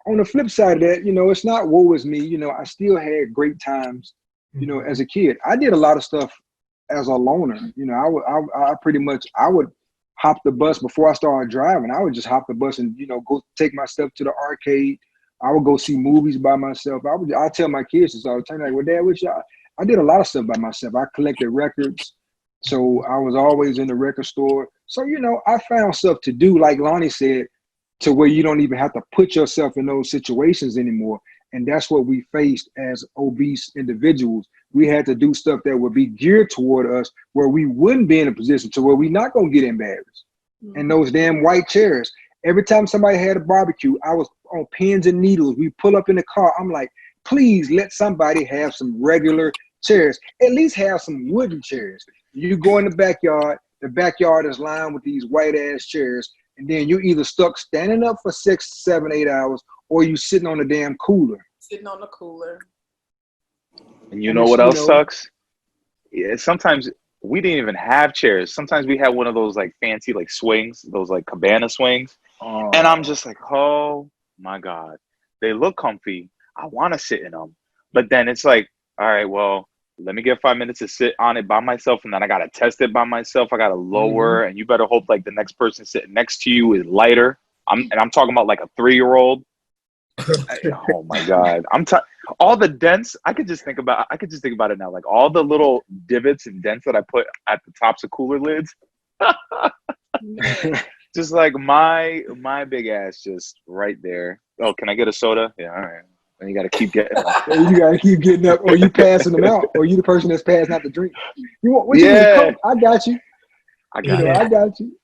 on the flip side of that, it's not woe is me. I still had great times, as a kid. I did a lot of stuff as a loner. I would hop the bus before I started driving. I would just hop the bus and, go take myself to the arcade. I would go see movies by myself. I tell my kids this all the time, like, well, Dad, what y'all? I did a lot of stuff by myself. I collected records. So I was always in the record store. So, I found stuff to do, like Loni said, to where you don't even have to put yourself in those situations anymore. And that's what we faced as obese individuals. We had to do stuff that would be geared toward us, where we wouldn't be in a position to where we're not going to get embarrassed. Mm-hmm. And those damn white chairs. Every time somebody had a barbecue, I was on pins and needles. We pull up in the car. I'm like, please let somebody have some regular chairs. At least have some wooden chairs. You go in the backyard is lined with these white ass chairs, and then you either stuck standing up for 6, 7, 8 hours, or you sitting on the damn cooler.
Sitting on the cooler.
And you know what else sucks? Yeah, sometimes we didn't even have chairs. Sometimes we had one of those like fancy like swings, those like cabana swings. And I'm just like, oh my God, they look comfy. I want to sit in them. But then it's like, all right, well, let me get 5 minutes to sit on it by myself, and then I got to test it by myself. I got to lower, and you better hope like the next person sitting next to you is lighter. I'm talking about like a 3-year-old. Oh my God. All the dents, I could just think about it now. Like all the little divots and dents that I put at the tops of cooler lids. Just like my big ass just right there. Oh, can I get a soda? Yeah, all right. And you got to keep getting up.
You got to keep getting up, or you passing them out, or you the person that's passing out the drink. You want? What you need? I got you. I got you.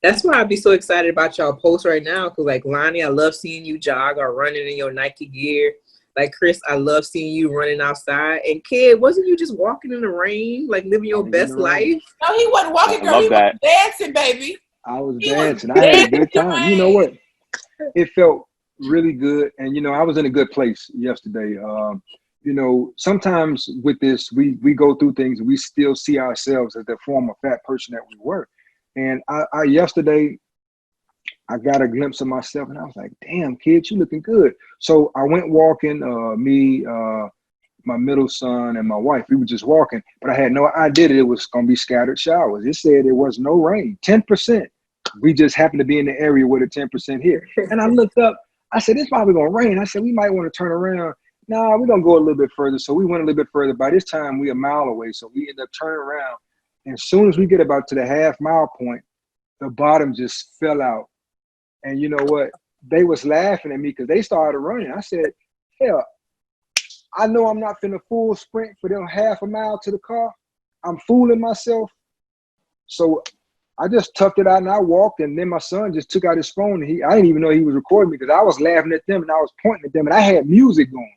That's why I'd be so excited about y'all posts right now. Cause like Loni, I love seeing you jog or running in your Nike gear. Like Chris, I love seeing you running outside. And Ked, wasn't you just walking in the rain, like living your best life?
No, he wasn't walking, girl. He was dancing, baby.
I was dancing. I had a good time. You know what? It felt really good. And, I was in a good place yesterday. Sometimes with this, we go through things and we still see ourselves as the former fat person that we were. And I yesterday, I got a glimpse of myself, and I was like, damn, kid, you looking good. So I went walking, me, my middle son, and my wife. We were just walking, but I had no idea that it was going to be scattered showers. It said there was no rain, 10%. We just happened to be in the area where the 10% here. And I looked up. I said, it's probably going to rain. I said, we might want to turn around. Nah, we're going to go a little bit further. So we went a little bit further. By this time, we a mile away. So we ended up turning around. And as soon as we get about to the half-mile point, the bottom just fell out. And you know what? They was laughing at me because they started running. I said, hell, I know I'm not finna full sprint for them half a mile to the car. I'm fooling myself. So I just toughed it out and I walked, and then my son just took out his phone. And I didn't even know he was recording me because I was laughing at them and I was pointing at them, and I had music going.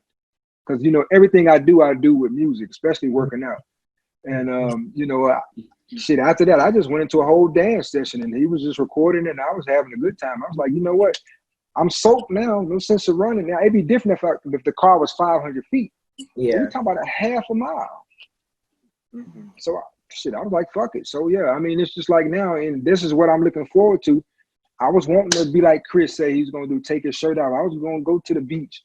Because, everything I do with music, especially working out. And, after that, I just went into a whole dance session, and he was just recording it, and I was having a good time. I was like, you know what? I'm soaked now. No sense of running now. It'd be different if the car was 500 feet. Yeah. We're talking about a half a mile. Mm-hmm. So, I was like, fuck it. So, yeah, I mean, it's just like now, and this is what I'm looking forward to. I was wanting to be like Chris say he's going to do, take his shirt off. I was going to go to the beach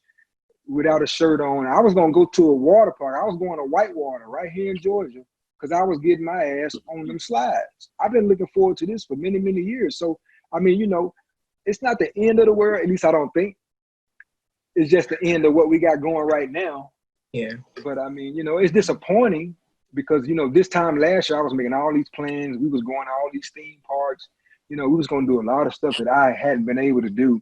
without a shirt on. I was going to go to a water park. I was going to Whitewater right here in Georgia, because I was getting my ass on them slides. I've been looking forward to this for many, many years. So, I mean, it's not the end of the world, at least I don't think. It's just the end of what we got going right now.
Yeah.
But, I mean, it's disappointing because, this time last year I was making all these plans. We was going to all these theme parks. We was going to do a lot of stuff that I hadn't been able to do.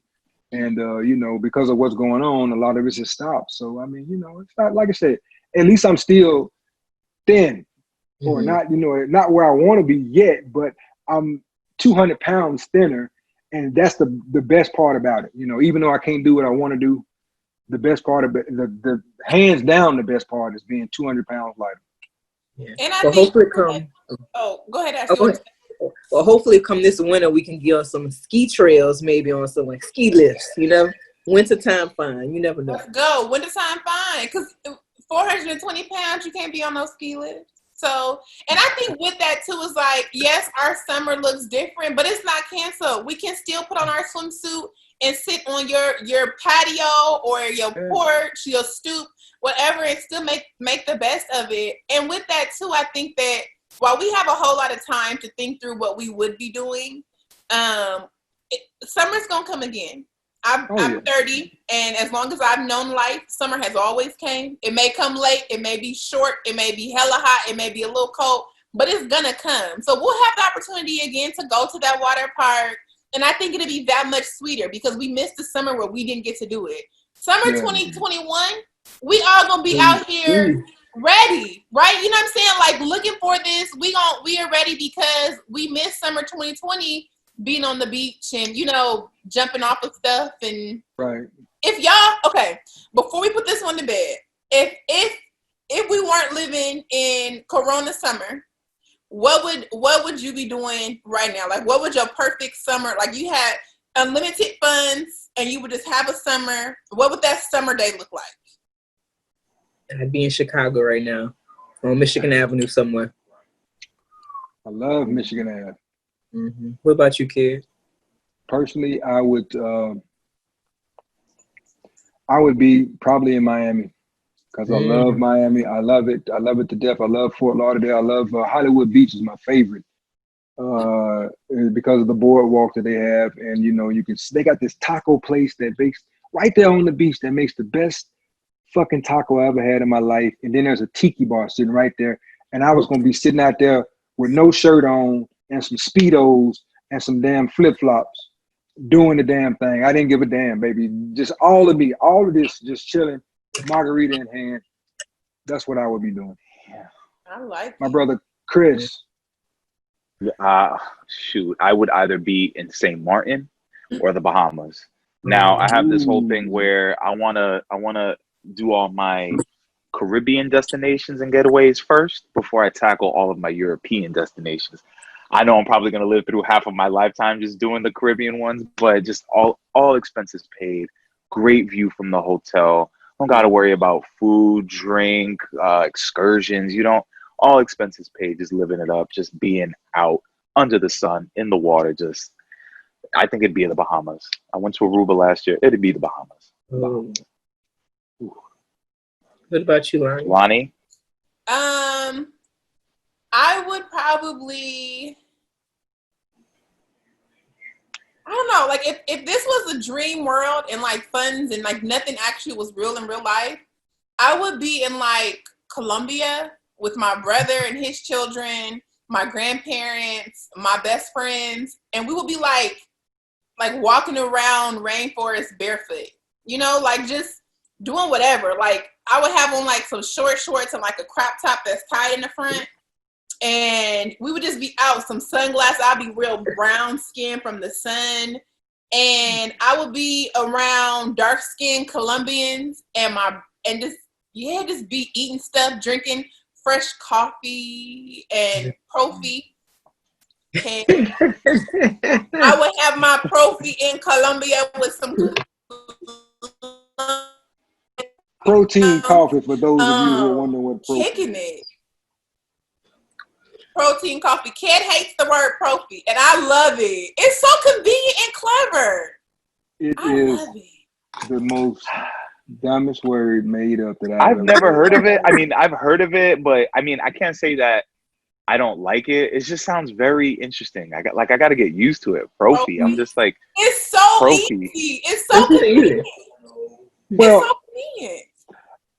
And you know, because of what's going on, a lot of it's just stopped. So I mean, you know, it's not like I said. At least I'm still thin, or not. You know, not where I want to be yet, but I'm 200 pounds thinner, and that's the best part about it. You know, even though I can't do what I want to do, the best part of it, the hands down, the best part is being 200 pounds lighter.
Yeah.
And I
Well,
think.
hopefully come.
Oh, go ahead,
Oh,
Ashley.
well, hopefully come this winter we can get on some ski trails, maybe on some like ski lifts. You know, wintertime fine. You never know.
Let's go. Wintertime fine. Because 420 pounds, you can't be on those ski lifts. So, and I think with that too is like, yes, our summer looks different, but it's not canceled. We can still put on our swimsuit and sit on your patio or your porch, your stoop, whatever, and still make the best of it. And with that too, I think that while we have a whole lot of time to think through what we would be doing, summer's gonna come again. I'm 30, and as long as I've known life, summer has always came. It may come late, it may be short, it may be hella hot, it may be a little cold, but it's gonna come. So we'll have the opportunity again to go to that water park, and I think it'll be that much sweeter because we missed the summer where we didn't get to do it. Summer 2021, we all gonna be out here ready, right? You know what I'm saying? Like looking for this. We are ready because we missed summer 2020. Being on the beach and, you know, jumping off of stuff. And if y'all, okay, before we put this one to bed, if we weren't living in Corona summer, what would you be doing right now? Like, what would your perfect summer, like you had unlimited funds and you would just have a summer, what would that summer day look like?
I'd be in Chicago right now, on Michigan Avenue somewhere.
I love Michigan Ave.
What about you, Ked?
Personally, I would be probably in Miami because I love Miami. I love it. I love it to death. I love Fort Lauderdale. I love Hollywood Beach is my favorite because of the boardwalk that they have, and you know they got this taco place that makes right there on the beach that makes the best fucking taco I ever had in my life. And then there's a tiki bar sitting right there, and I was gonna be sitting out there with no shirt on and some Speedos and some damn flip-flops doing the damn thing. I didn't give a damn, baby. Just all of me, all of this, just chilling, margarita in hand. That's what I would be doing.
Yeah. I like
my brother Chris.
Shoot, I would either be in St. Martin or the Bahamas. Now I have this whole thing where I wanna do all my Caribbean destinations and getaways first before I tackle all of my European destinations. I know I'm probably going to live through half of my lifetime just doing the Caribbean ones, but just all expenses paid, great view from the hotel. Don't got to worry about food, drink, excursions. You don't, all expenses paid, just living it up, just being out under the sun, in the water. Just, I think it'd be in the Bahamas. I went to Aruba last year. It'd be the Bahamas.
What about you, Lonnie?
Lonnie?
I would probably, I don't know, like if this was a dream world and like funds and like nothing actually was real in real life, I would be in like Colombia with my brother and his children, my grandparents, my best friends, and we would be like walking around rainforest barefoot, you know, like just doing whatever. Like I would have on like some short shorts and like a crop top that's tied in the front. And we would just be out, some sunglasses. I'd be real brown skin from the sun. And I would be around dark skinned Colombians and just be eating stuff, drinking fresh coffee and Profi. And I would have my Profi in Colombia with some
protein coffee for those of you who are wondering what protein
kicking it. Protein coffee. Ked hates the word profi, and I love it. It's so convenient and clever.
Love it. The most dumbest word made up that
I've never heard of it. I mean, I've heard of it, but I mean, I can't say that I don't like it. It just sounds very interesting. I got to get used to it. Profi. I'm just like,
it's so
Profi.
easy. It's so convenient.
Well,
it's so convenient.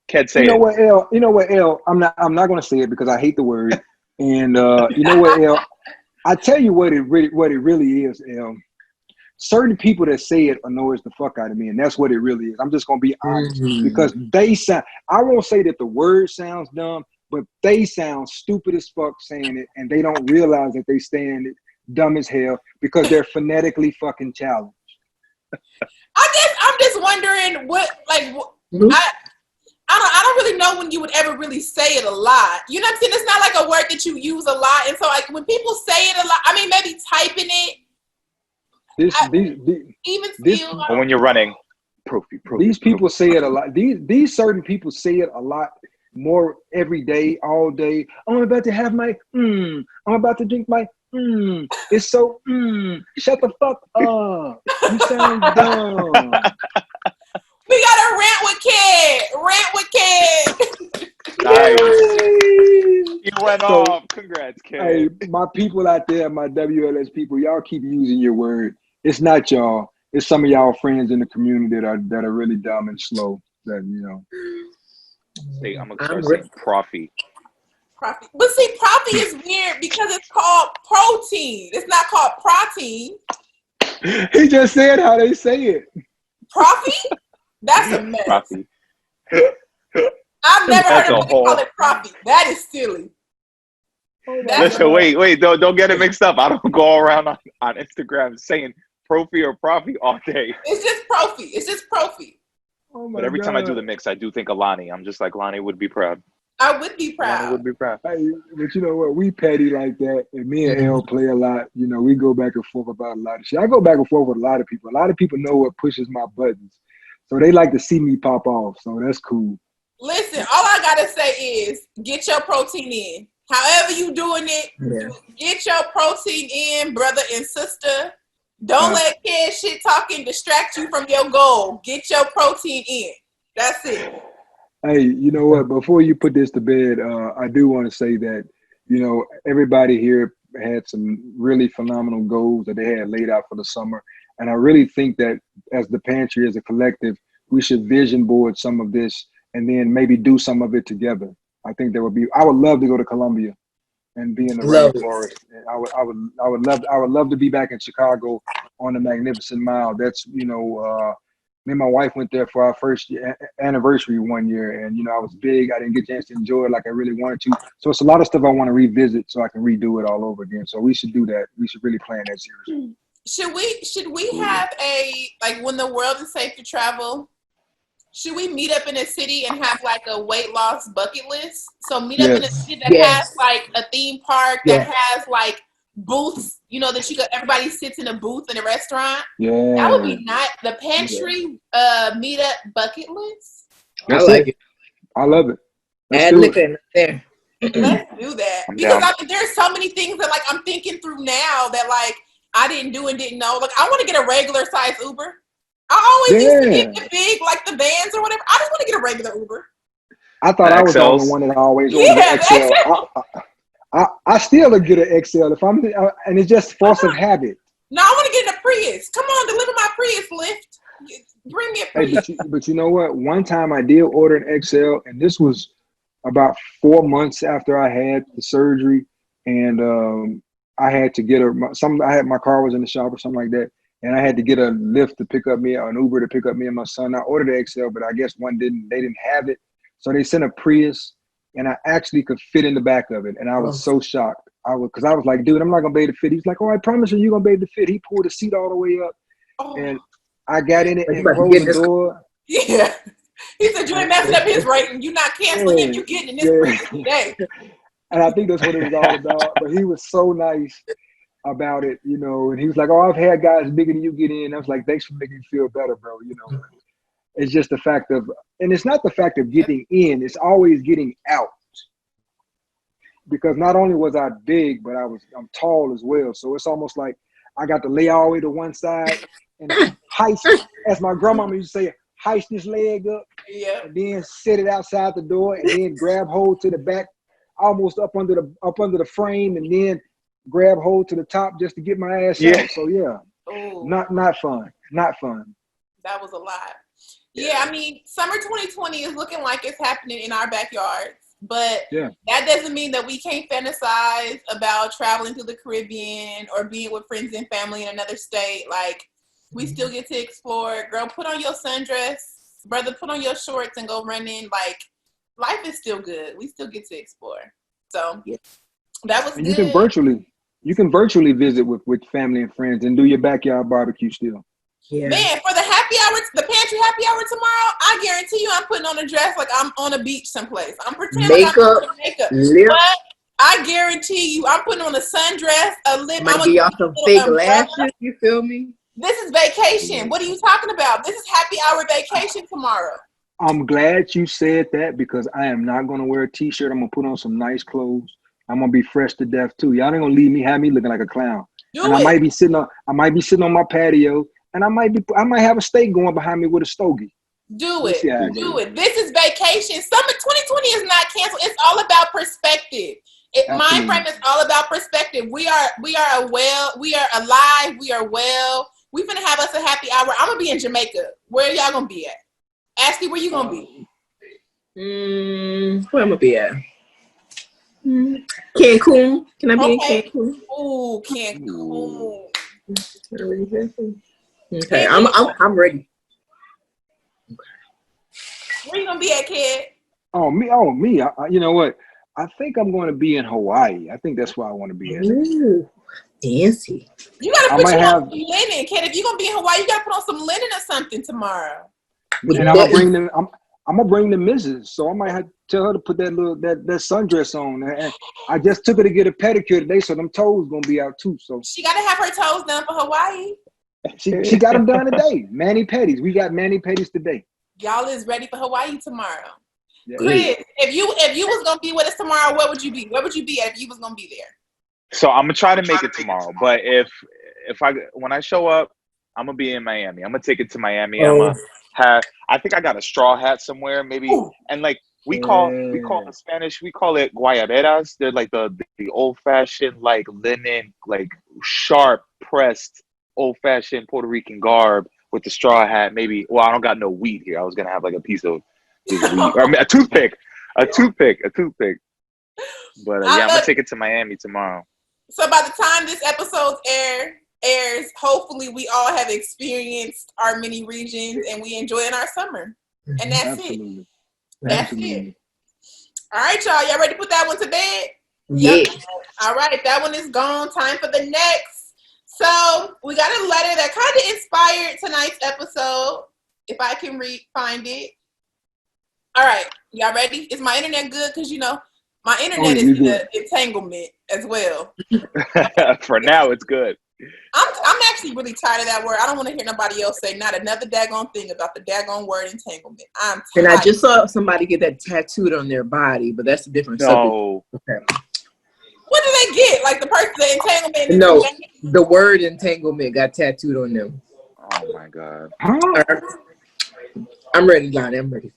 Ked, say
you know
it.
what, El? You know what, El? I'm not going to say it because I hate the word. And you know what, El? I tell you what it really is, El. certain people that say it annoys the fuck out of me, and that's what it really is. I'm just gonna be honest because they sound. I won't say that the word sounds dumb, but they sound stupid as fuck saying it, and they don't realize that they stand dumb as hell because they're phonetically fucking challenged.
I'm just wondering I don't really know when you would ever really say it a lot. You know what I'm saying? It's not like a word that you use a lot. And so like when people say it a lot, I mean, maybe typing it.
Or when you're running.
These people say it a lot. These certain people say it a lot more every day, all day. I'm about to have my I'm about to drink my It's so shut the fuck up. You sound dumb.
We gotta rant with Ked. Rant with Ked.
Nice. You went off. Congrats, Ked.
Hey, my people out there, my WLS people, y'all keep using your word. It's not y'all. It's some of y'all friends in the community that are really dumb and slow. That
I'm gonna start saying Profi.
Profi. But see, Profi is weird because it's called protein. It's not called protein.
He just said how they say it.
Profi? That's a mess.
Profi.
I've never heard of people call it Profi. That is silly.
Listen, wait, don't get it mixed up. I don't go around on Instagram saying Profi or Profi all day.
It's just Profi. It's just Profi.
Oh
but every time I do the mix, I do think of Loni. I'm just like, Loni would be proud.
I would be proud.
Loni would be proud.
Hey, but you know what? We petty like that, and me and Elle play a lot. You know, we go back and forth about a lot of shit. I go back and forth with a lot of people. A lot of people know what pushes my buttons, so they like to see me pop off. So that's cool.
Listen, all I gotta say is get your protein in. However you doing it, get your protein in, brother and sister. Don't let Ked shit talking distract you from your goal. Get your protein in. That's it.
Hey, you know what? Before you put this to bed, I do want to say that, you know, everybody here had some really phenomenal goals that they had laid out for the summer. And I really think that as the Pantry, as a collective, we should vision board some of this and then maybe do some of it together. I think there would be, I would love to go to Colombia and be in the rainforest. I would love to be back in Chicago on the Magnificent Mile. That's, you know, me and my wife went there for our first anniversary one year, and you know, I was big. I didn't get a chance to enjoy it like I really wanted to. So it's a lot of stuff I want to revisit so I can redo it all over again. So we should do that. We should really plan that seriously.
Should we have a, like, when the world is safe to travel, should we meet up in a city and have like a weight loss bucket list? So meet up in a city that has like a theme park that has like booths, you know, that everybody sits in a booth in a restaurant. Yeah, that would be nice. The Pantry meetup bucket list.
I like it.
I love it.
Add liquor there.
Let's do that because I mean, there's so many things that like I'm thinking through now that like I didn't do and didn't know. Like I want to get a regular size Uber. I always used to get the big, like the vans or whatever. I just want to get a regular Uber.
I thought I was the only one that always wanted the XL. I still would get an XL if I'm, and it's just force of habit.
No, I want to get in a Prius. Come on, deliver my Prius lift. Bring me a Prius.
Hey, but you know what? One time I did order an XL, and this was about 4 months after I had the surgery, and I had to get my car was in the shop or something like that, and I had to get a lift to pick up me, or an Uber to pick up me and my son. I ordered the XL, but I guess they didn't have it, so they sent a Prius. And I actually could fit in the back of it. And I was so shocked. Because I was like, dude, I'm not going to be able to fit. He's like, oh, I promise you, you're going to be able to fit. He pulled the seat all the way up. And I got in it and closed the door.
Yeah. He said, you ain't messing up his rating. You're not canceling him. You're getting in this Prius today.
And I think that's what it was all about. But he was so nice about it, you know. And he was like, oh, I've had guys bigger than you get in. I was like, thanks for making me feel better, bro, you know. It's just the fact of, and it's not the fact of getting in, it's always getting out. Because not only was I big, but I'm tall as well. So it's almost like I got to lay all the way to one side and heist, as my grandmama used to say, heist this leg up, and then set it outside the door, and then grab hold to the back, almost up under the frame, and then grab hold to the top just to get my ass out. So not fun.
That was a lot. Yeah, I mean, summer 2020 is looking like it's happening in our backyards, but that doesn't mean that we can't fantasize about traveling to the Caribbean or being with friends and family in another state. Like, We still get to explore. Girl, put on your sundress. Brother, put on your shorts and go running. Like, life is still good. We still get to explore. So that was
And
good.
you can virtually visit with family and friends and do your backyard barbecue still.
Yeah.
Man, for the happy hour, the pantry happy hour tomorrow, I guarantee you I'm putting on a dress like I'm on a beach someplace. I'm pretending like I'm putting makeup. But I guarantee you I'm putting on a sundress, a lip.
Might be off some fake lashes, you feel me?
This is vacation. What are you talking about? This is happy hour vacation tomorrow.
I'm glad you said that because I am not going to wear a t-shirt. I'm going to put on some nice clothes. I'm going to be fresh to death too. Y'all ain't going to have me looking like a clown. I might be sitting on my patio and I might have a steak going behind me with a stogie.
Do it. This is vacation. Summer 2020 is not canceled. It's all about perspective. My frame is all about perspective. We are alive. We are well. We finna have us a happy hour. I'm gonna be in Jamaica. Where y'all gonna be at? Ashley, where you gonna be?
Where I'm gonna be at? Cancun. Can I be in Cancun?
Ooh, Cancun.
Okay, I'm ready.
Where you gonna be at, Ked?
Me. You know what? I think I'm going to be in Hawaii. I think that's where I want to be at.
Ooh, fancy.
You gotta put on some linen, Ked. If you're gonna be in Hawaii, you gotta put on some linen or something tomorrow.
And I'm gonna bring the missus, so I might have to tell her to put that sundress on. And I just took her to get a pedicure today, so them toes gonna be out too. So
she gotta have her toes done for Hawaii.
She got them done today. Mani pedis. We got mani pedis today.
Y'all is ready for Hawaii tomorrow.
Yeah.
Chris, if you was gonna be with us tomorrow, where would you be? Where would you be at if you was gonna be there?
So I'm gonna try to make it tomorrow, but when I show up, I'm gonna be in Miami. I'm gonna take it to Miami. I think I got a straw hat somewhere, maybe. Ooh. And like we call in Spanish, we call it guayaberas. They're like the old fashioned like linen, like sharp pressed old fashioned Puerto Rican garb with the straw hat. Maybe. Well, I don't got no wheat here. I was gonna have like a piece of wheat, or a toothpick. But I'm gonna take it to Miami tomorrow.
So by the time this episode airs, hopefully we all have experienced our mini regions and we enjoying our summer. And that's it. That's it. All right, y'all ready to put that one to bed?
Yes.
Yep. All right, that one is gone. Time for the next. So we got a letter that kind of inspired tonight's episode. If I can find it. All right, y'all ready? Is my internet good? Because my internet is in an entanglement as well.
For now, it's good.
I'm actually really tired of that word. I don't want to hear nobody else say not another daggone thing about the daggone word entanglement. I'm tired.
And I just saw somebody get that tattooed on their body, but that's a different subject. Okay.
What do they get? Like the person, the entanglement?
No, the word entanglement got tattooed on them.
Oh my God.
I'm ready, Lonnie. I'm ready.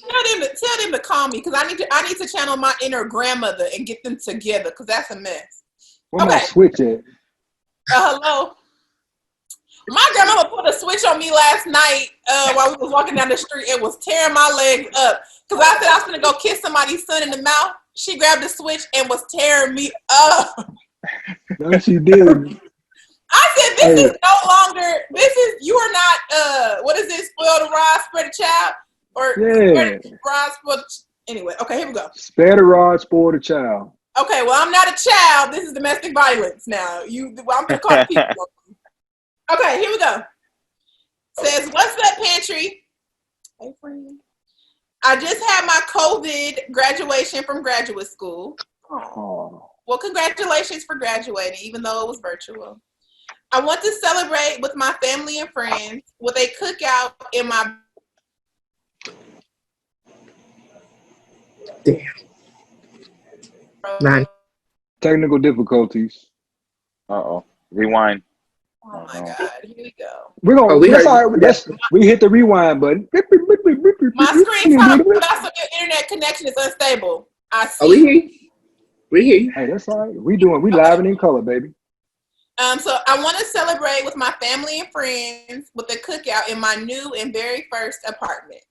Tell them to call me because I need to channel my inner grandmother and get them together because that's a mess.
Where my switch at?
Hello. My grandmama put a switch on me last night while we was walking down the street. It was tearing my legs up because I said I was gonna go kiss somebody's son in the mouth. She grabbed the switch and was tearing me up.
No, she did.
I said, this is no longer. You are not. What is this? Spoil the rod, spread the child. Anyway, okay, here we go. Spare the rod, spoil the child. Okay, well, I'm not a child. This is domestic violence now. I'm gonna call people. Okay, here we go. Says, what's up, Pantry? Hey, friend. I just had my COVID graduation from graduate school. Oh. Well, congratulations for graduating, even though it was virtual. I want to celebrate with my family and friends with a cookout in my...
Damn. 9.
Technical difficulties.
Uh-oh. Rewind.
Oh my God. Here we go.
We're gonna we hit the rewind button.
My screen talking about some internet connection is unstable. I see.
Oh, we hear you.
Hey, that's all right. We live and in color, baby.
So I want to celebrate with my family and friends with a cookout in my new and very first apartment.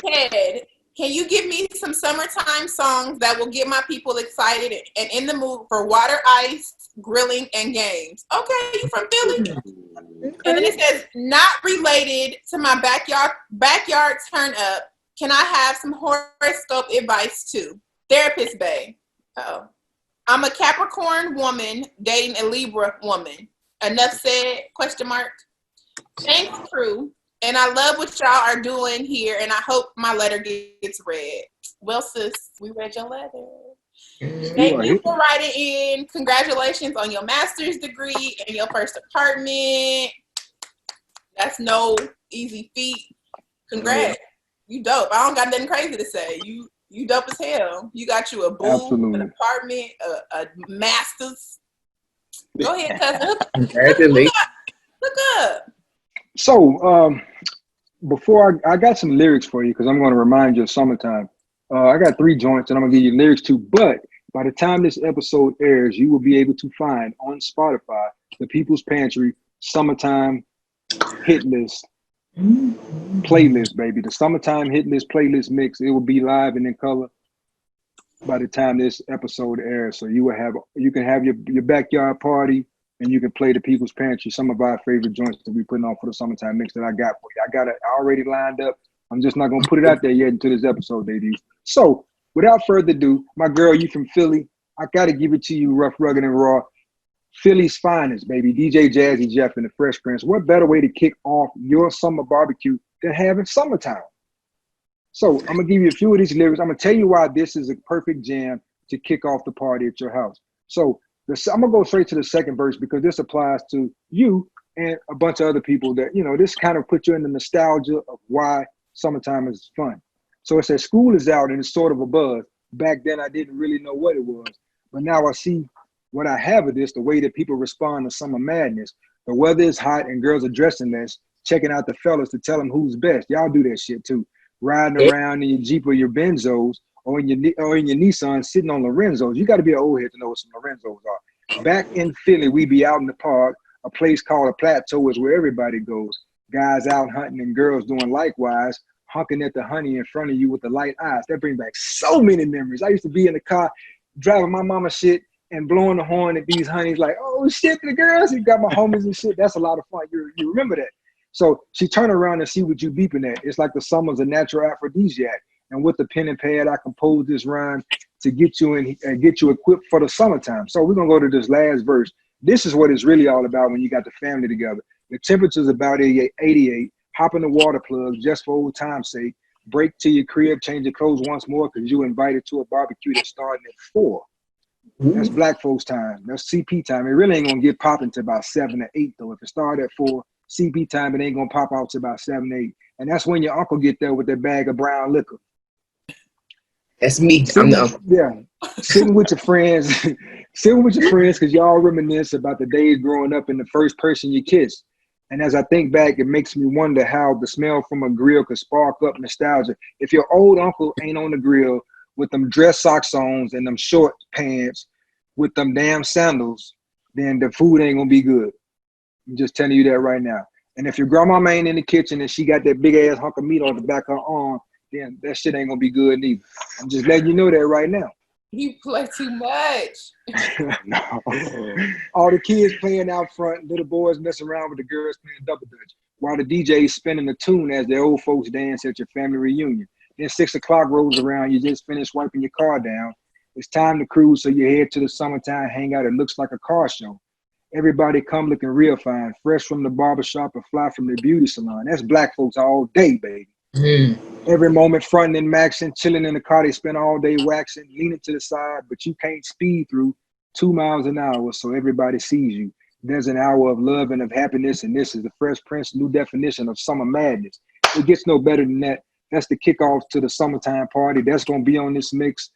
Ked, can you give me some summertime songs that will get my people excited and in the mood for water ice, grilling, and games. Okay, you from Philly?
Okay.
And then it says, not related to my backyard turn up. Can I have some horoscope advice too? Therapist Bay. Uh-oh. I'm a Capricorn woman dating a Libra woman. Enough said, question mark. Thanks, crew. And I love what y'all are doing here, and I hope my letter gets read. Well, sis, we read your letter. Thank you for writing in. Congratulations on your master's degree and your first apartment. That's no easy feat. Congrats. You dope. I don't got nothing crazy to say. You dope as hell. You got you a boo, an apartment, a master's. Go ahead, cousin.
Congratulations.
Look up.
So, before I got some lyrics for you because I'm going to remind you of summertime. I got 3 joints and I'm going to give you lyrics too. But by the time this episode airs, you will be able to find on Spotify the People's Pantry Summertime Hit List playlist, baby. The Summertime Hit List playlist mix. It will be live and in color by the time this episode airs. So you can have your backyard party and you can play the People's Pantry, some of our favorite joints that we putting on for the summertime mix that I got for you. I got it already lined up. I'm just not gonna put it out there yet until this episode debuts. So without further ado, my girl, you from Philly. I gotta give it to you, rough, rugged, and raw. Philly's finest, baby. DJ Jazzy Jeff and the Fresh Prince. What better way to kick off your summer barbecue than having summertime? So I'm gonna give you a few of these lyrics. I'm gonna tell you why this is a perfect jam to kick off the party at your house. So I'm gonna go straight to the second verse because this applies to you and a bunch of other people that, this kind of put you in the nostalgia of why summertime is fun. So it says, school is out and it's sort of a buzz. Back then I didn't really know what it was, but now I see what I have of this, the way that people respond to summer madness. The weather is hot and girls are dressing less, checking out the fellas to tell them who's best. Y'all do that shit too. Riding around in your Jeep or your Benzos or in your Nissan sitting on Lorenzos. You got to be an old head to know what some Lorenzos are. Back in Philly, we be out in the park. A place called a plateau is where everybody goes. Guys out hunting and girls doing likewise, honking at the honey in front of you with the light eyes. That brings back so many memories. I used to be in the car driving my mama shit and blowing the horn at these honeys like, oh shit, the girls. You got my homies and shit. That's a lot of fun. You remember that. So she turned around and see what you beeping at. It's like the summer's a natural aphrodisiac. And with the pen and pad, I composed this rhyme to get you in and get you equipped for the summertime. So we're gonna go to this last verse. This is what it's really all about when you got the family together. The temperature's about 88. Hop in the water plug just for old time's sake. Break to your crib, change your clothes once more because you invited to a barbecue that's starting at 4. That's black folks time. That's CP time. It really ain't gonna get popping to about 7 or 8 though. If it started at 4, CP time, it ain't gonna pop out to about 7, 8. And that's when your uncle get there with that bag of brown liquor.
That's me. I'm the uncle.
Yeah. Sitting with your friends. Sitting with your friends because y'all reminisce about the days growing up and the first person you kissed. And as I think back, it makes me wonder how the smell from a grill could spark up nostalgia. If your old uncle ain't on the grill with them dress socks on and them short pants with them damn sandals, then the food ain't gonna be good. I'm just telling you that right now. And if your grandma ain't in the kitchen and she got that big ass hunk of meat on the back of her arm, then that shit ain't gonna be good neither. I'm just letting you know that right now.
You play too much.
No. All the kids playing out front, little boys messing around with the girls playing double dutch, while the DJ is spinning the tune as the old folks dance at your family reunion. Then 6 o'clock rolls around, you just finished wiping your car down. It's time to cruise, so you head to the summertime hangout. It looks like a car show. Everybody come looking real fine, fresh from the barbershop or fly from the beauty salon. That's black folks all day, baby. Every moment fronting and maxing, chilling in the car, they spend all day waxing, leaning to the side, but you can't speed through 2 miles an hour so everybody sees you. There's an hour of love and of happiness, and this is the Fresh Prince new definition of summer madness. It gets no better than that. That's the kickoff to the summertime party. That's going to be on this mix.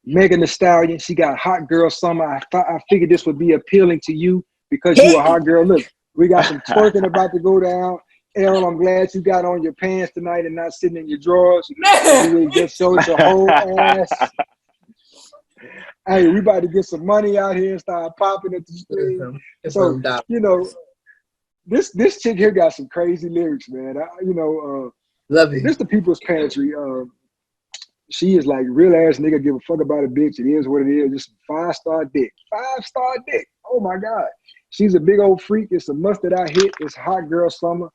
Megan Thee Stallion, she got Hot Girl Summer. I figured this would be appealing to you because you a hot girl. Look, we got some twerking about to go down. Errol, I'm glad you got on your pants tonight and not sitting in your drawers. You just showed your whole ass. Hey, we about to get some money out here and start popping at the street. So, this chick here got some crazy lyrics, man.
Love it.
This the People's Pantry. She is like real ass nigga. Give a fuck about a bitch. It is what it is. Just 5-star dick. 5-star dick. Oh my god. She's a big old freak. It's a must that I hit. It's hot girl summer.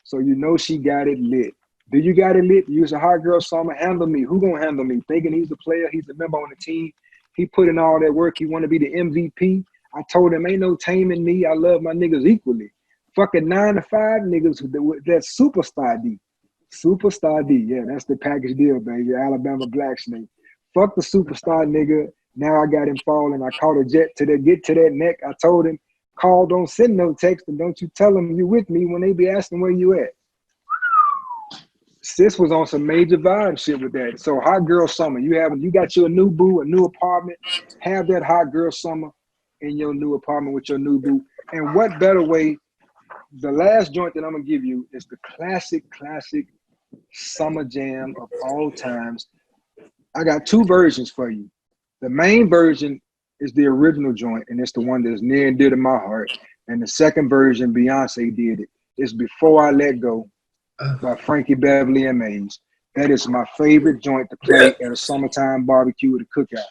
So you know she got it lit. Do you got it lit? Use a hot girl summer. Handle me. Who gonna handle me? Thinking he's a player. He's a member on the team. He put in all that work. He want to be the MVP. I told him ain't no taming me. I love my niggas equally. Fucking 9 to 5 niggas with that superstar D. Superstar D. Yeah, that's the package deal, baby. Alabama Black Snake. Fuck the superstar nigga. Now I got him falling. I caught a jet to get to that neck. I told him, call, don't send no text, and don't you tell them you with me when they be asking where you at. Sis was on some major vibe shit with that. So hot girl summer. You got your new boo, a new apartment. Have that hot girl summer in your new apartment with your new boo. And what better way? The last joint that I'm gonna give you is the classic summer jam of all times. I got 2 versions for you. The main version is the original joint, and it's the one that's near and dear to my heart. And the second version, Beyonce did it. It's Before I Let Go by Frankie Beverly and Maze. That is my favorite joint to play at a summertime barbecue at a cookout.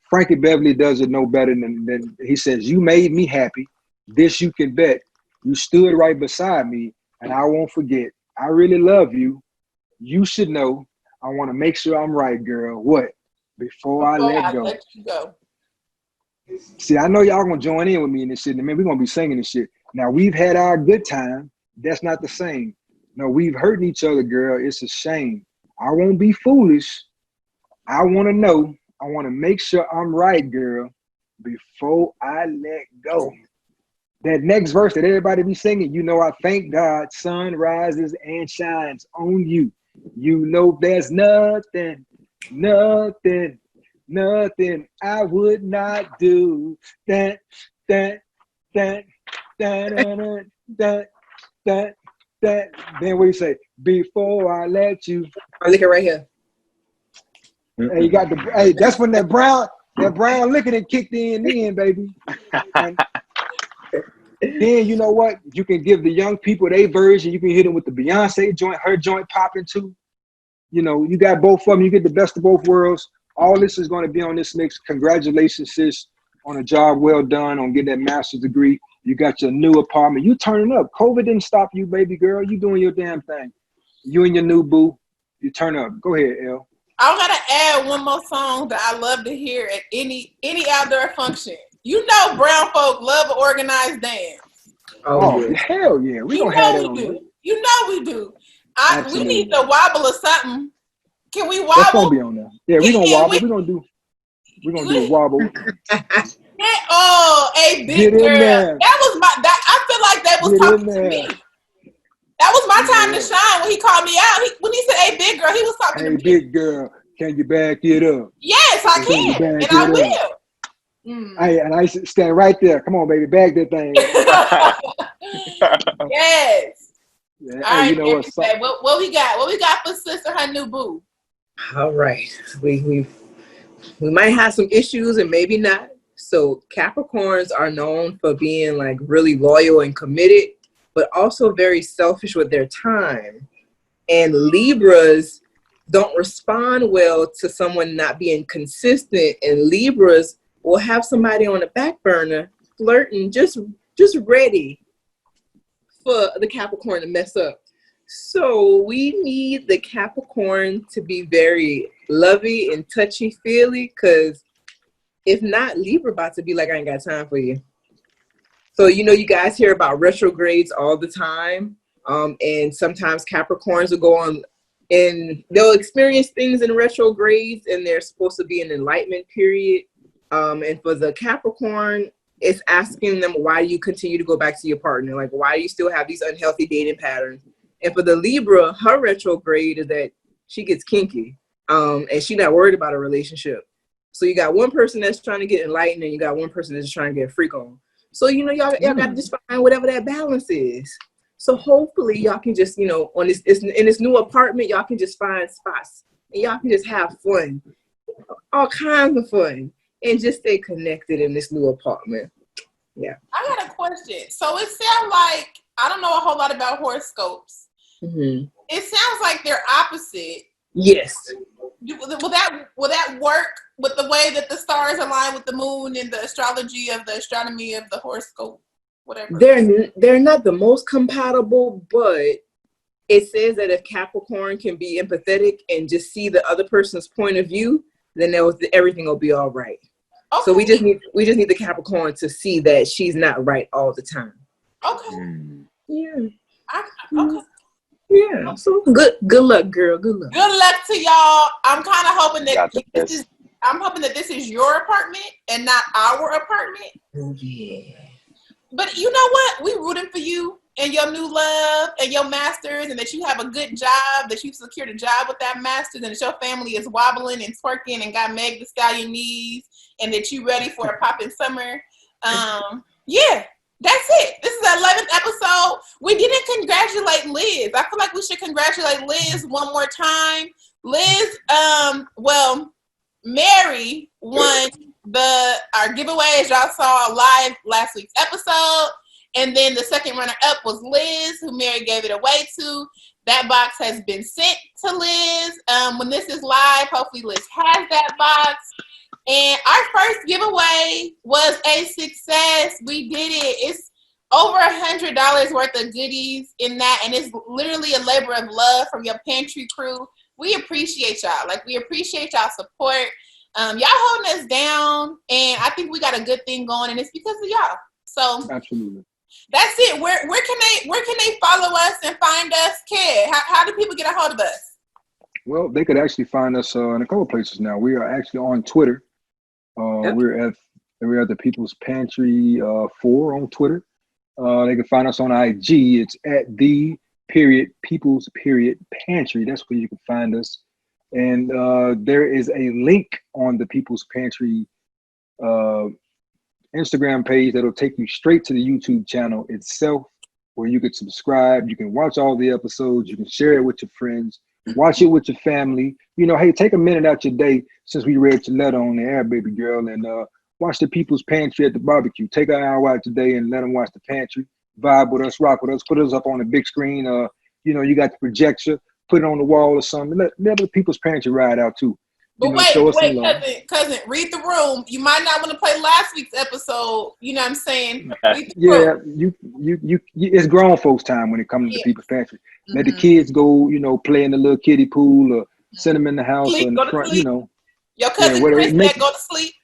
Frankie Beverly does it no better than he says, you made me happy. This you can bet. You stood right beside me, and I won't forget. I really love you. You should know. I want to make sure I'm right, girl. What? Before I let go.
Let you go.
See, I know y'all gonna join in with me in this shit. And man, we're gonna be singing this shit. Now, we've had our good time. That's not the same. No, we've hurt each other, girl. It's a shame. I won't be foolish. I want to know. I want to make sure I'm right, girl, before I let go. That next verse that everybody be singing, you know, I thank God, sun rises and shines on you. You know there's nothing I would not do. Then what you say? Before I let you.
I look it right here.
Hey, you got the hey, that's when that brown liquor that kicked in, baby. And then you know what? You can give the young people their version. You can hit them with the Beyonce joint, her joint popping too. You know, you got both of them. You get the best of both worlds. All this is going to be on this mix. Congratulations, sis, on a job well done, on getting that master's degree. You got your new apartment. You turning up. COVID didn't stop you, baby girl. You doing your damn thing. You and your new boo, you turn up. Go ahead, Elle.
I gotta add one more song that I love to hear at any outdoor function. You know, brown folk love an organized dance.
Oh yeah. Hell yeah, we don't have that on there.
You know we do. We need to wobble or something. Can we wobble?
That's gonna be on there. Yeah, we gonna wobble. We're gonna do a wobble.
Hey, big girl.
There.
I feel like that was talking to me. That was my time to shine when he called me out. When he said, hey, big girl, he was talking to me.
Hey, big girl, can you back it up?
Yes, I can. And I will.
Hey, and I stand right there. Come on, baby, bag that thing.
Yes.
Yeah,
all right,
you know
what we got? What we got for sister, her new boo?
All right. We might have some issues and maybe not. So Capricorns are known for being like really loyal and committed, but also very selfish with their time. And Libras don't respond well to someone not being consistent. And Libras will have somebody on the back burner flirting, just ready for the Capricorn to mess up. So we need the Capricorn to be very lovey and touchy-feely, because if not, Libra about to be like, I ain't got time for you. So, you know, you guys hear about retrogrades all the time. And sometimes Capricorns will go on and they'll experience things in retrogrades, and they're supposed to be an enlightenment period. And for the Capricorn, it's asking them, why do you continue to go back to your partner? Like, why do you still have these unhealthy dating patterns? And for the Libra, her retrograde is that she gets kinky, and she's not worried about a relationship. So you got one person that's trying to get enlightened, and you got one person that's trying to get a freak on. So, you know, y'all got to just find whatever that balance is. So hopefully y'all can just, you know, in this new apartment, y'all can just find spots, and y'all can just have fun, all kinds of fun, and just stay connected in this new apartment. Yeah.
I got a question. So it sounds like, I don't know a whole lot about horoscopes. Mm-hmm. It sounds like they're opposite.
Yes.
Will that work with the way that the stars align with the moon and the astrology of the astronomy of the horoscope, whatever?
They're not the most compatible, but it says that if Capricorn can be empathetic and just see the other person's point of view, then everything will be all right. Okay. So we just need the Capricorn to see that she's not right all the time.
Okay.
Yeah.
Okay.
Yeah. So good luck, girl. Good luck.
Good luck to y'all. I'm kind of hoping that this is your apartment and not our apartment.
Oh, yeah.
But you know what? We rooting for you and your new love and your masters, and that you have a good job, that you secured a job with that masters, and that your family is wobbling and twerking and got Meg Thee Stallion knees, and that you ready for a poppin' summer. Yeah. That's it. This is the 11th episode. We didn't congratulate Liz. I feel like we should congratulate Liz one more time. Liz, Mary won our giveaway, as y'all saw live last week's episode. And then the second runner-up was Liz, who Mary gave it away to. That box has been sent to Liz. When this is live, hopefully Liz has that box. And our first giveaway was a success. We did it. It's over $100 worth of goodies in that, and it's literally a labor of love from your Pantry crew. We appreciate y'all. We appreciate y'all support. Y'all holding us down, and I think we got a good thing going, and it's because of y'all. So
absolutely,
that's it. Where can they follow us and find us, Ked? How do people get a hold of us?
Well, they could actually find us in a couple places now. We are actually on Twitter. Yep. We're at the People's Pantry 4 on Twitter. They can find us on IG. It's at @People's Pantry. That's where you can find us. And there is a link on the People's Pantry Instagram page that'll take you straight to the YouTube channel itself, where you can subscribe. You can watch all the episodes. You can share it with your friends. Watch it with your family. Hey, take a minute out your day, since we read your letter on the air, baby girl, and watch the People's Pantry at the barbecue. Take an hour out today and let them watch the Pantry. Vibe with us, rock with us, put us up on the big screen. You got the projector, put it on the wall or something. Let the People's Pantry ride out too.
But wait, cousin, read the room. You might not want to play last week's episode. You know what I'm saying?
Yeah, you it's grown folks' time when it comes to the People's Pantry. Mm-hmm. Let the kids go, play in the little kiddie pool, or send them in the house or in the front.
Your cousin Chris go to sleep.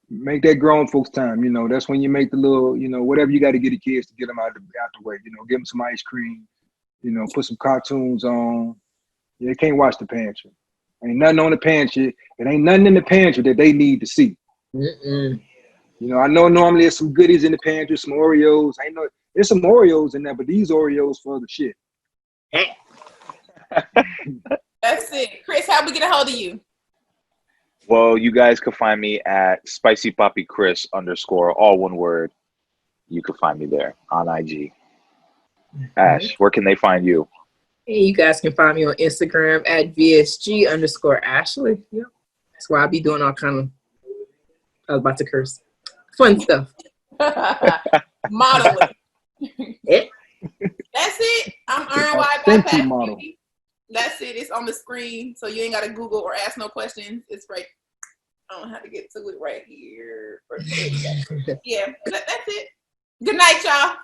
Make that grown folks' time. That's when you make the little, whatever you got to get the kids to get them out the way. Give them some ice cream. Put some cartoons on. They can't watch the Pantry. Ain't nothing on the Pantry. It ain't nothing in the Pantry that they need to see.
Mm-mm.
I know normally there's some goodies in the pantry, some Oreos. I know there's some Oreos in there, but these Oreos for other shit.
That's it. Chris, how we get a hold of you?
Well, you guys can find me at Spicy Papi Chris _ all one word. You can find me there on IG. Ash, where can they find you?
Hey, you guys can find me on Instagram at VSG_Ashli. Yep. That's why I be doing all kind of, I was about to curse, fun stuff.
Modeling.
Yeah.
That's it. I'm RNY by Papi. That's it. It's on the screen, so you ain't got to Google or ask no questions. It's right. I don't know how to get to it right here. Yeah, that's it. Good night, y'all.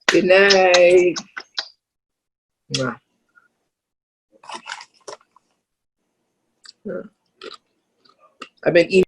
Good night. I've been eating.